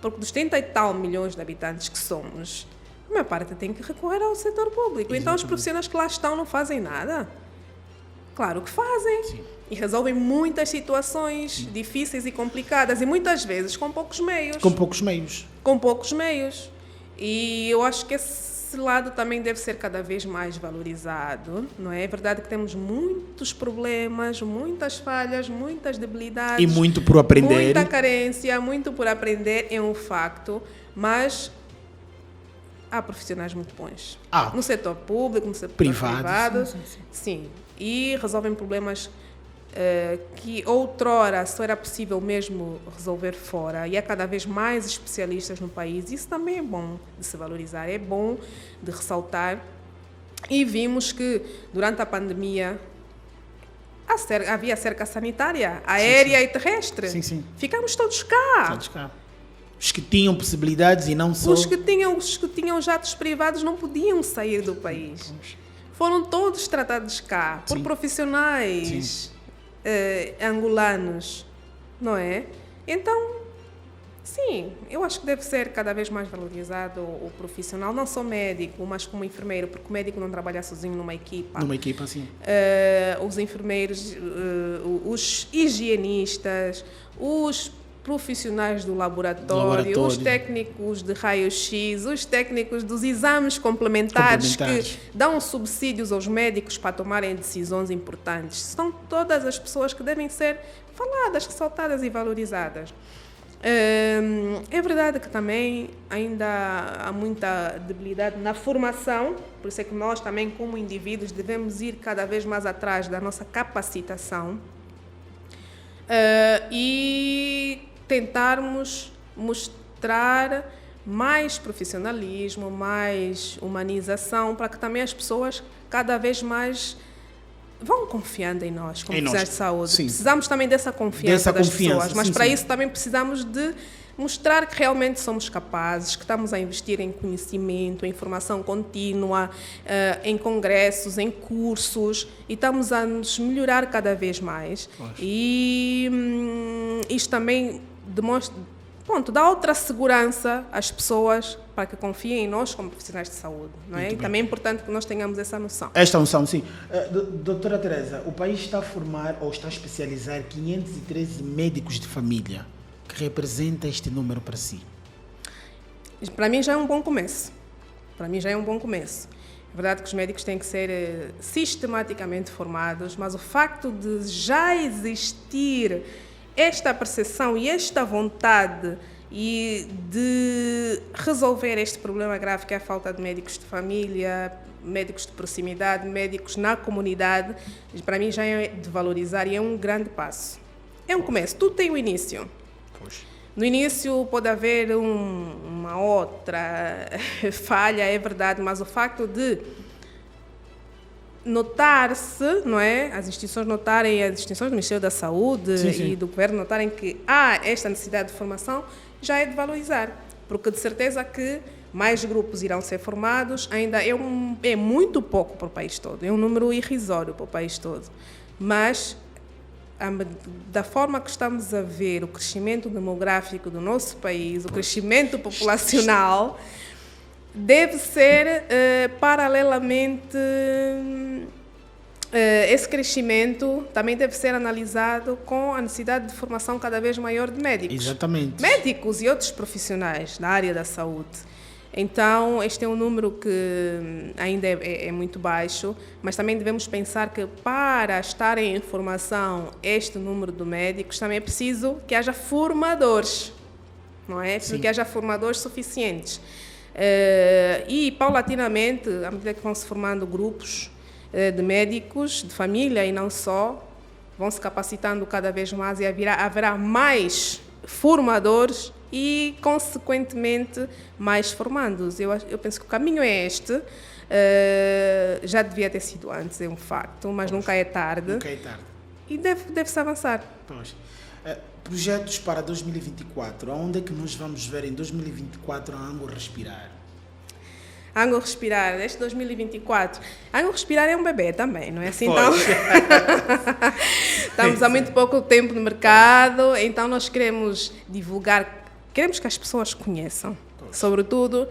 Porque dos 30 e tal milhões de habitantes que somos, a maior parte tem que recorrer ao setor público. Então os profissionais que lá estão não fazem nada? Claro que fazem. Sim. E resolvem muitas situações difíceis e complicadas, e muitas vezes com poucos meios. Com poucos meios. Com poucos meios. E eu acho que esse lado também deve ser cada vez mais valorizado, não é? É verdade que temos muitos problemas, muitas falhas, muitas debilidades. E muito por aprender. Muita carência, muito por aprender, é um facto, mas há profissionais muito bons. No setor público, no setor privado. Sim. E resolvem problemas que outrora só era possível mesmo resolver fora, e há cada vez mais especialistas no país. Isso também é bom de se valorizar, é bom de ressaltar. E vimos que durante a pandemia havia cerca sanitária, aérea e terrestre. Sim. Ficamos todos cá. Todos cá. Os que tinham possibilidades e não só... Os que tinham jatos privados não podiam sair do país. Foram todos tratados cá, por profissionais angolanos, não é? Então, sim, eu acho que deve ser cada vez mais valorizado o profissional, não só médico, mas como enfermeiro, porque o médico não trabalha sozinho numa equipa. Numa equipa, sim. Os enfermeiros, os higienistas, os profissionais do laboratório, os técnicos de raio-x, os técnicos dos exames complementares que dão subsídios aos médicos para tomarem decisões importantes. São todas as pessoas que devem ser faladas, ressaltadas e valorizadas. É verdade que também ainda há muita debilidade na formação, por isso é que nós também, como indivíduos, devemos ir cada vez mais atrás da nossa capacitação e tentarmos mostrar mais profissionalismo, mais humanização, para que também as pessoas cada vez mais vão confiando em nós, como profissionais de saúde. Sim. Precisamos também dessa confiança das pessoas, mas para isso também precisamos de mostrar que realmente somos capazes, que estamos a investir em conhecimento, em formação contínua, em congressos, em cursos, e estamos a nos melhorar cada vez mais. E isto também demonstra, dá outra segurança às pessoas para que confiem em nós como profissionais de saúde, não é? E também é importante que nós tenhamos essa noção. Esta noção, sim. Doutora Teresa, o país está a formar ou está a especializar 513 médicos de família. Que representa este número para si? Para mim já é um bom começo. É verdade que os médicos têm que ser sistematicamente formados, mas o facto de já existir esta percepção e esta vontade e de resolver este problema grave que é a falta de médicos de família, médicos de proximidade, médicos na comunidade, para mim já é de valorizar e é um grande passo. É um começo, tudo tem um início. No início pode haver uma outra falha, é verdade, mas o facto de notar-se, não é? As instituições notarem, as instituições do Ministério da Saúde e do Governo notarem que há esta necessidade de formação, já é de valorizar, porque de certeza que mais grupos irão ser formados, ainda é muito pouco para o país todo, é um número irrisório para o país todo, mas da forma que estamos a ver o crescimento demográfico do nosso país, o crescimento populacional, deve ser paralelamente, esse crescimento também deve ser analisado com a necessidade de formação cada vez maior de médicos. Exatamente. Médicos e outros profissionais na área da saúde. Então, este é um número que ainda é muito baixo, mas também devemos pensar que para estar em formação este número de médicos, também é preciso que haja formadores, não é? É preciso que haja formadores suficientes. E, paulatinamente, à medida que vão se formando grupos de médicos, de família e não só, vão se capacitando cada vez mais e haverá mais formadores e, consequentemente, mais formandos. Eu penso que o caminho é este. Já devia ter sido antes, é um facto, mas nunca é tarde. Nunca é tarde. E deve-se avançar. Projetos para 2024. Onde é que nós vamos ver em 2024 a Ango Respirar? Ango Respirar, este 2024. Ango Respirar é um bebê também, não é assim? Então, estamos há muito pouco tempo no mercado, então nós queremos divulgar queremos que as pessoas conheçam, sobretudo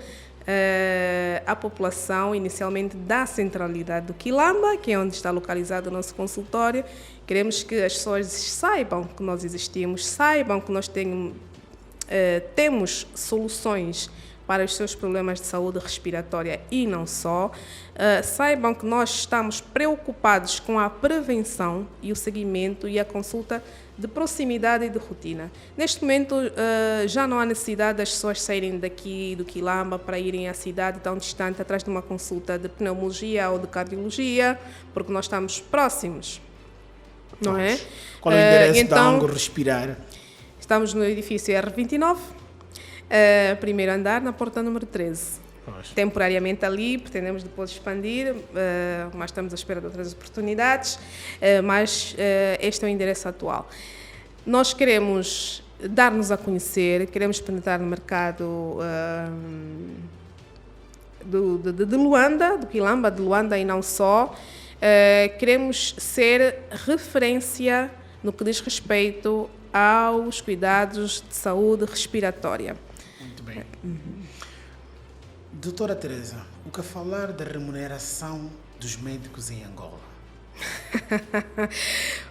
a população, inicialmente da centralidade do Quilamba, que é onde está localizado o nosso consultório. Queremos que as pessoas saibam que nós existimos, saibam que nós temos soluções para os seus problemas de saúde respiratória e não só. Saibam que nós estamos preocupados com a prevenção e o seguimento e a consulta de proximidade e de rotina. Neste momento, já não há necessidade das pessoas saírem daqui do Quilamba para irem à cidade tão distante atrás de uma consulta de pneumologia ou de cardiologia, porque nós estamos próximos, não é? Qual é o endereço da Ango Respirar? Estamos no edifício R29, primeiro andar, na porta número 13. Temporariamente ali, pretendemos depois expandir, mas estamos à espera de outras oportunidades, mas este é o endereço atual. Nós queremos dar-nos a conhecer, queremos penetrar no mercado de Luanda, do Quilamba, de Luanda e não só. Queremos ser referência no que diz respeito aos cuidados de saúde respiratória. Muito bem. Doutora Teresa, o que falar da remuneração dos médicos em Angola?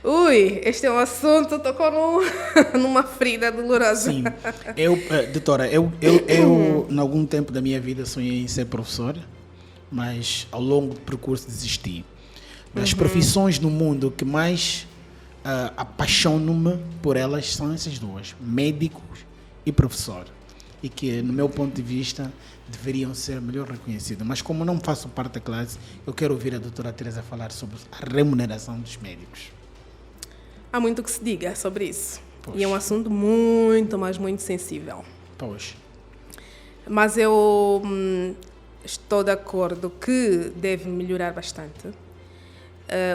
Ui, este é um assunto, tocou numa ferida dolorosa. Sim, doutora, eu em algum tempo da minha vida sonhei em ser professor, mas ao longo do percurso desisti. Das profissões no mundo que mais apaixono-me por elas são essas duas, médicos e professor, e que, no meu ponto de vista, deveriam ser melhor reconhecidas. Mas como não faço parte da classe, eu quero ouvir a doutora Teresa falar sobre a remuneração dos médicos. Há muito que se diga sobre isso. Pois. E é um assunto muito, mas muito sensível. Pois. Mas eu estou de acordo que deve melhorar bastante.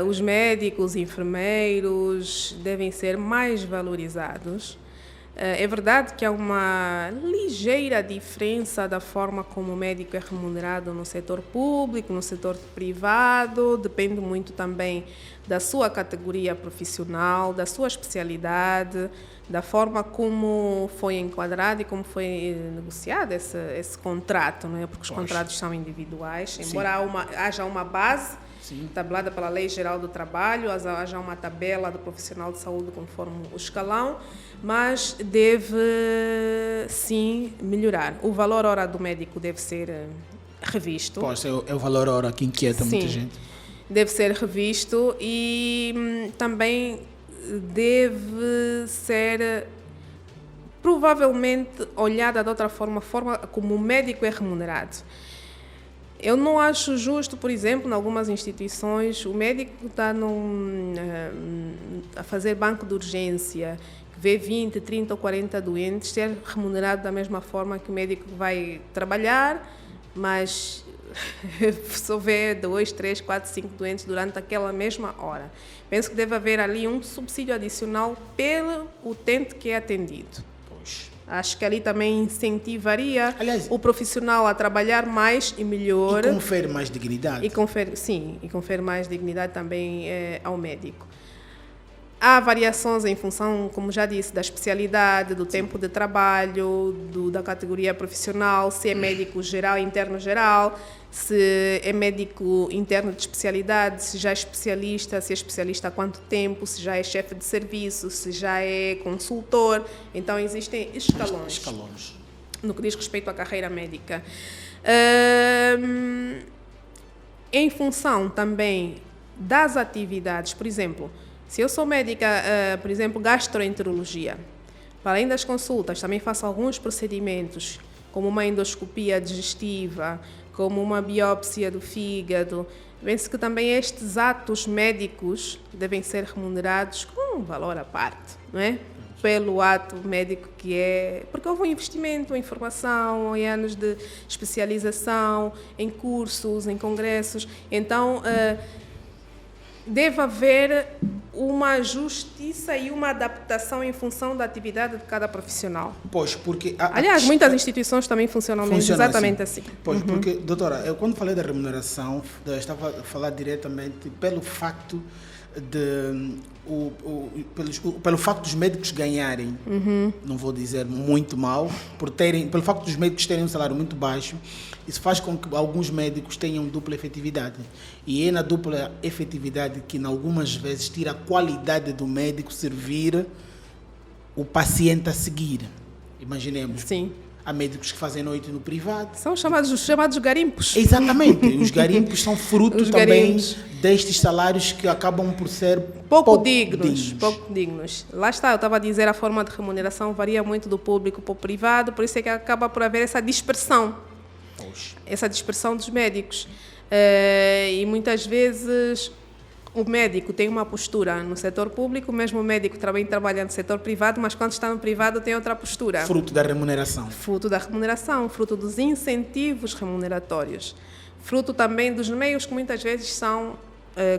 Os médicos e enfermeiros devem ser mais valorizados. É verdade que há uma ligeira diferença da forma como o médico é remunerado no setor público, no setor privado, depende muito também da sua categoria profissional, da sua especialidade, da forma como foi enquadrado e como foi negociado esse contrato, não é? Porque os contratos são individuais, embora haja uma base tabelada pela Lei Geral do Trabalho, haja uma tabela do profissional de saúde conforme o escalão, mas deve sim melhorar. O valor hora do médico deve ser revisto. Pois, é o valor hora que inquieta muita gente. Deve ser revisto e também deve ser provavelmente olhada de outra forma, a forma como o médico é remunerado. Eu não acho justo, por exemplo, em algumas instituições, o médico está a fazer banco de urgência, que vê 20, 30 ou 40 doentes, ser remunerado da mesma forma que o médico vai trabalhar, mas só vê 2, 3, 4, 5 doentes durante aquela mesma hora. Penso que deve haver ali um subsídio adicional pelo utente que é atendido. Acho que ali também incentivaria o profissional a trabalhar mais e melhor. E confere mais dignidade. E confere mais dignidade também ao médico. Há variações em função, como já disse, da especialidade, do tempo de trabalho, da categoria profissional, se é médico geral, interno geral, se é médico interno de especialidade, se já é especialista, se é especialista há quanto tempo, se já é chefe de serviço, se já é consultor. Então, existem escalões no que diz respeito à carreira médica. Em função também das atividades, por exemplo, se eu sou médica, por exemplo, gastroenterologia, para além das consultas, também faço alguns procedimentos, como uma endoscopia digestiva, como uma biópsia do fígado. Penso que também estes atos médicos devem ser remunerados com um valor à parte, não é? Pelo ato médico que é... Porque houve um investimento em formação, em anos de especialização, em cursos, em congressos. Então, deve haver uma justiça e uma adaptação em função da atividade de cada profissional. Pois, porque... Aliás, muitas instituições também funcionam exatamente assim. Pois, porque, doutora, eu quando falei da remuneração, eu estava a falar diretamente pelo facto pelo facto dos médicos ganharem, não vou dizer muito mal, pelo facto dos médicos terem um salário muito baixo, isso faz com que alguns médicos tenham dupla efetividade. E é na dupla efetividade que, em algumas vezes, tira a qualidade do médico servir o paciente a seguir. Imaginemos. Sim. Há médicos que fazem noite no privado. São chamados garimpos. Exatamente. Os garimpos são fruto Os também garimpos. destes salários que acabam por ser Pouco dignos. Lá está, eu estava a dizer, a forma de remuneração varia muito do público para o privado, por isso é que acaba por haver essa dispersão. Poxa. Essa dispersão dos médicos. E muitas vezes o médico tem uma postura no setor público, o mesmo médico também trabalha no setor privado, mas quando está no privado tem outra postura. Fruto da remuneração. Fruto da remuneração, fruto dos incentivos remuneratórios, fruto também dos meios que muitas vezes são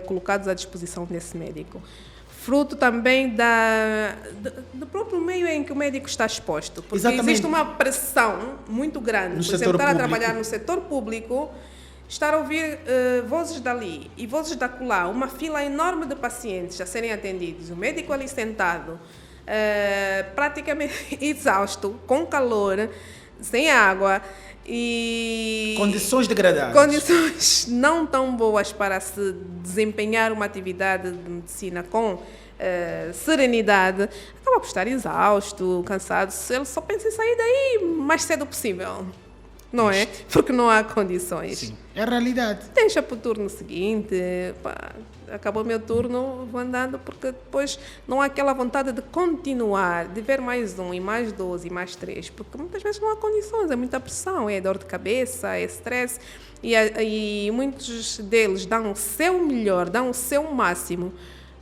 colocados à disposição desse médico. Fruto também do próprio meio em que o médico está exposto. Porque Exatamente. Existe uma pressão muito grande. No Por exemplo, setor estar a público. trabalhar no setor público, estar a ouvir vozes dali e vozes da acolá, uma fila enorme de pacientes a serem atendidos, o médico ali sentado, praticamente exausto, com calor, sem água e Condições degradadas. condições não tão boas para se desempenhar uma atividade de medicina com serenidade, acaba por estar exausto, cansado. Ele só pensa em sair daí o mais cedo possível, não é? Porque não há condições. Sim, é a realidade. Deixa para o turno seguinte, pá, acabou o meu turno, vou andando, porque depois não há aquela vontade de continuar, de ver mais um, e mais 12, e mais 3, porque muitas vezes não há condições, é muita pressão, é dor de cabeça, é stress, e muitos deles dão o seu melhor, dão o seu máximo,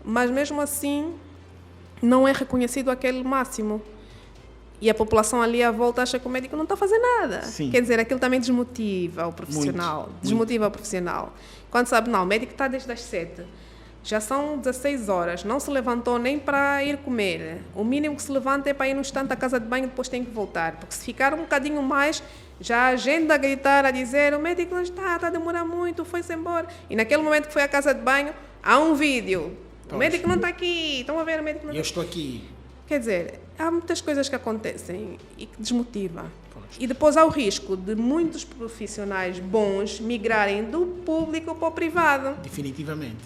mas mesmo assim não é reconhecido aquele máximo. E a população ali à volta acha que o médico não está a fazer nada. Sim. Quer dizer, aquilo também desmotiva o profissional. Desmotiva o profissional. Quando sabe, não, o médico está desde as 7. Já são 16 horas. Não se levantou nem para ir comer. O mínimo que se levanta é para ir no instante à casa de banho e depois tem que voltar. Porque se ficar um bocadinho mais, já a gente a gritar, a dizer o médico não está a demorar muito, foi-se embora. E naquele momento que foi à casa de banho, há um vídeo. O médico não está aqui. Estão a ver, o médico não Eu está aqui. estou aqui. Quer dizer, há muitas coisas que acontecem e que desmotiva. E depois há o risco de muitos profissionais bons migrarem do público para o privado. Definitivamente.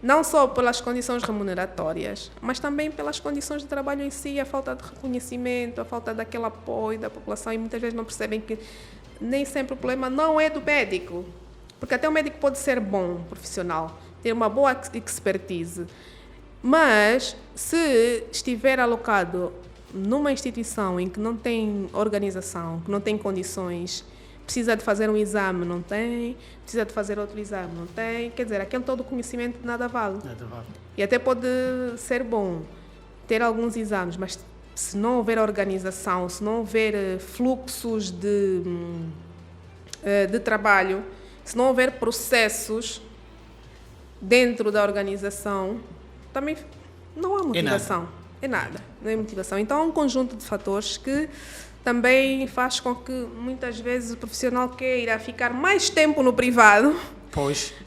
Não só pelas condições remuneratórias, mas também pelas condições de trabalho em si, a falta de reconhecimento, a falta daquele apoio da população, e muitas vezes não percebem que nem sempre o problema não é do médico. Porque até o médico pode ser bom profissional, ter uma boa expertise, mas se estiver alocado numa instituição em que não tem organização, que não tem condições, precisa de fazer um exame, não tem, precisa de fazer outro exame, não tem, quer dizer, aquele todo conhecimento de nada vale. E até pode ser bom ter alguns exames, mas se não houver organização, se não houver fluxos de trabalho, se não houver processos dentro da organização, também não há motivação. É nada, não é motivação. Então, há um conjunto de fatores que também faz com que, muitas vezes, o profissional queira ficar mais tempo no privado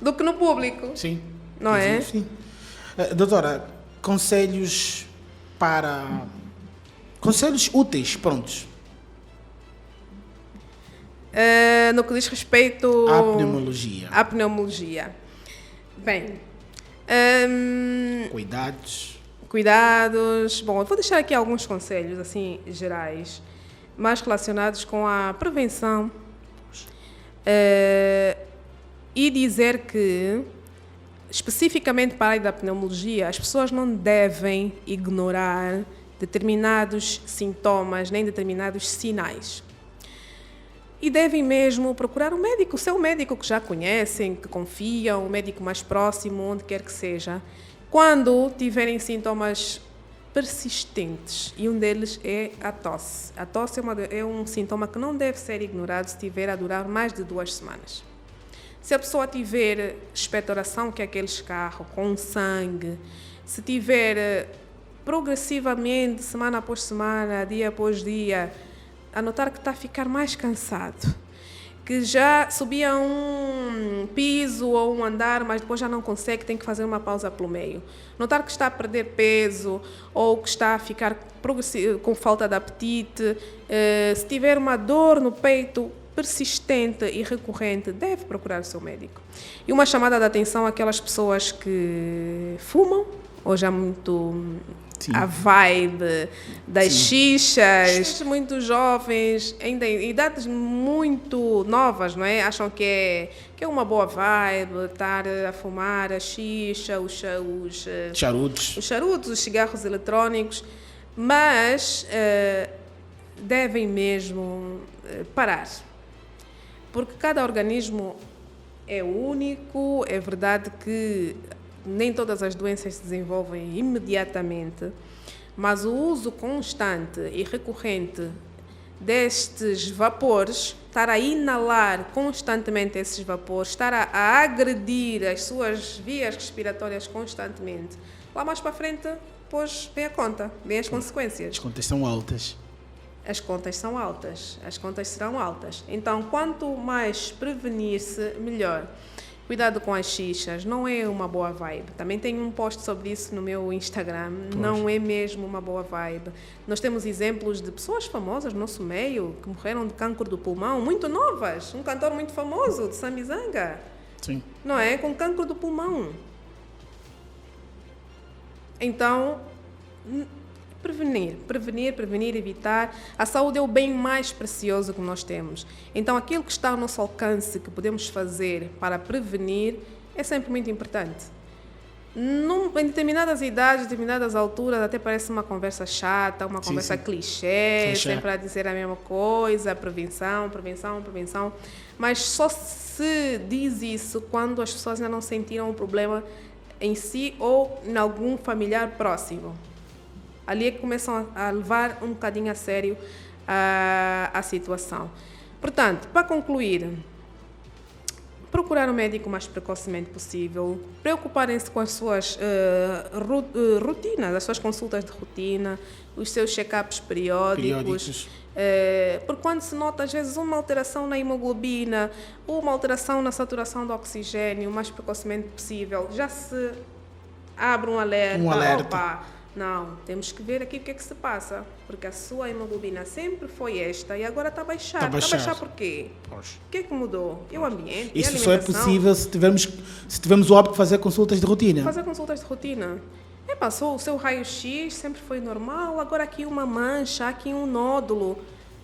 do que no público. Sim. Não é? Sim. Doutora, conselhos úteis, prontos. No que diz respeito À à pneumologia. Bem, cuidados. Bom, eu vou deixar aqui alguns conselhos assim gerais, mais relacionados com a prevenção, e dizer que, especificamente para a área da pneumologia, as pessoas não devem ignorar determinados sintomas nem determinados sinais. E devem mesmo procurar um médico, o seu médico que já conhecem, que confiam, um médico mais próximo, onde quer que seja, quando tiverem sintomas persistentes. E um deles é a tosse. A tosse é um sintoma que não deve ser ignorado se estiver a durar mais de 2 semanas. Se a pessoa tiver expectoração, que é aquele escarro com sangue, se tiver progressivamente, semana após semana, dia após dia, a notar que está a ficar mais cansado, que já subia um piso ou um andar, mas depois já não consegue, tem que fazer uma pausa pelo meio. Notar que está a perder peso ou que está a ficar com falta de apetite, se tiver uma dor no peito persistente e recorrente, deve procurar o seu médico. E uma chamada de atenção àquelas pessoas que fumam, ou já muito... Sim. A vibe das xixas, muito jovens, ainda em idades muito novas, não é? Acham que é uma boa vibe estar a fumar a xixa, os charutos, os cigarros eletrônicos, mas devem mesmo parar, porque cada organismo é único. É verdade que nem todas as doenças se desenvolvem imediatamente, mas o uso constante e recorrente destes vapores, estar a inalar constantemente esses vapores, estar a agredir as suas vias respiratórias constantemente, lá mais para frente, depois vem a conta, vem as consequências. As contas são altas. As contas são altas, as contas serão altas. Então, quanto mais prevenir-se, melhor. Cuidado com as xixas, não é uma boa vibe. Também tenho um post sobre isso no meu Instagram. Poxa. Não é mesmo uma boa vibe. Nós temos exemplos de pessoas famosas no nosso meio que morreram de cancro do pulmão, muito novas. Um cantor muito famoso, de Sambizanga. Sim. Não é? Com cancro do pulmão. Então, prevenir, evitar. A saúde é o bem mais precioso que nós temos. Então, aquilo que está ao nosso alcance, que podemos fazer para prevenir, é sempre muito importante. Em determinadas idades, determinadas alturas, até parece uma conversa chata, uma conversa clichê, sempre a dizer a mesma coisa, prevenção. Mas só se diz isso quando as pessoas ainda não sentiram o problema em si ou em algum familiar próximo. Ali é que começam a levar um bocadinho a sério a situação. Portanto, para concluir, procurar o médico o mais precocemente possível, preocuparem-se com as suas rotinas, as suas consultas de rotina, os seus check-ups periódicos. Porque quando se nota, às vezes, uma alteração na hemoglobina, uma alteração na saturação do oxigênio, o mais precocemente possível, já se abre um alerta. Opa, não, temos que ver aqui o que é que se passa, porque a sua hemoglobina sempre foi esta e agora está a baixar. Está a baixar por quê? Poxa. O que é que mudou? É o ambiente, isso só é possível se tivermos o hábito de fazer consultas de rotina. Fazer consultas de rotina. Passou, o seu raio-x sempre foi normal, agora aqui uma mancha, aqui um nódulo.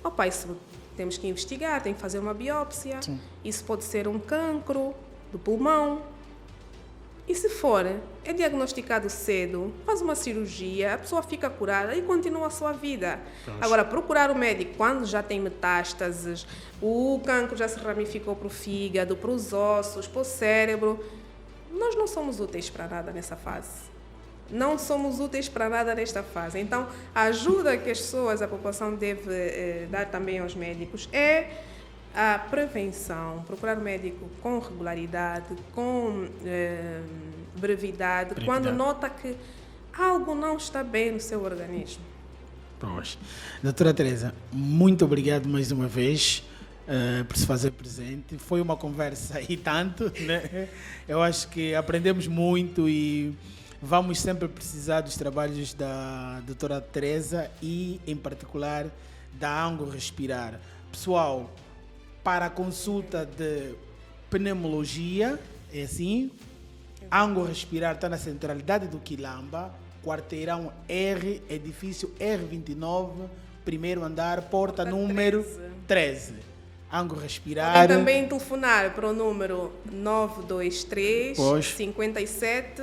Opa, isso temos que investigar, tem que fazer uma biópsia. Sim. Isso pode ser um cancro do pulmão. E se for, é diagnosticado cedo, faz uma cirurgia, a pessoa fica curada e continua a sua vida. Agora, procurar o médico quando já tem metástases, o cancro já se ramificou para o fígado, para os ossos, para o cérebro, nós não somos úteis para nada nessa fase. Não somos úteis para nada nesta fase. Então, a ajuda que as pessoas, a população deve dar também aos médicos é a prevenção, procurar o médico com regularidade, com brevidade, quando nota que algo não está bem no seu organismo. Pois. Doutora Teresa, muito obrigado mais uma vez por se fazer presente. Foi uma conversa e tanto, né? Eu acho que aprendemos muito e vamos sempre precisar dos trabalhos da doutora Teresa e, em particular, da Ango Respirar. Pessoal, para a consulta de pneumologia, é assim, Ango Respirar está na centralidade do Quilamba, quarteirão R, edifício R29, primeiro andar, porta número 13. Ango Respirar. Podem também telefonar para o número 923 57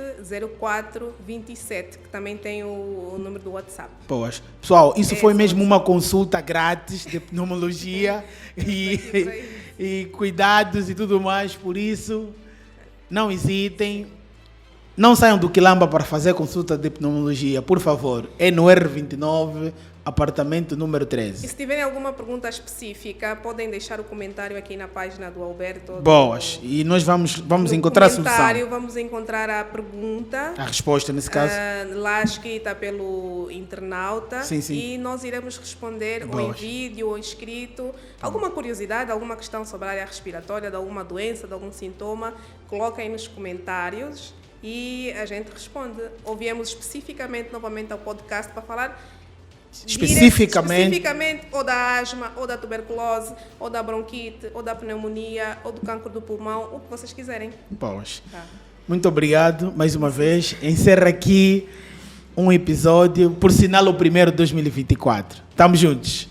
04 27, que também tem o número do WhatsApp. Pois. Pessoal, isso foi mesmo uma consulta grátis de pneumologia e cuidados e tudo mais, por isso não hesitem. Não saiam do Quilamba para fazer consulta de pneumologia, por favor. É no R29, apartamento número E 13. se tiverem alguma pergunta específica, podem deixar o comentário aqui na página do Alberto. Boas. E nós vamos encontrar a solução. No comentário vamos encontrar a pergunta. A resposta, nesse caso. Lá escrita pelo internauta. Sim, sim. E nós iremos responder ou em Boas. vídeo ou escrito. Alguma curiosidade, alguma questão sobre a área respiratória, de alguma doença, de algum sintoma, coloquem nos comentários e a gente responde. Ou viemos especificamente novamente ao podcast para falar especificamente ou da asma, ou da tuberculose, ou da bronquite, ou da pneumonia, ou do cancro do pulmão, o que vocês quiserem. Boas. Tá. Muito obrigado mais uma vez. Encerra aqui um episódio, por sinal o primeiro de 2024. Estamos juntos.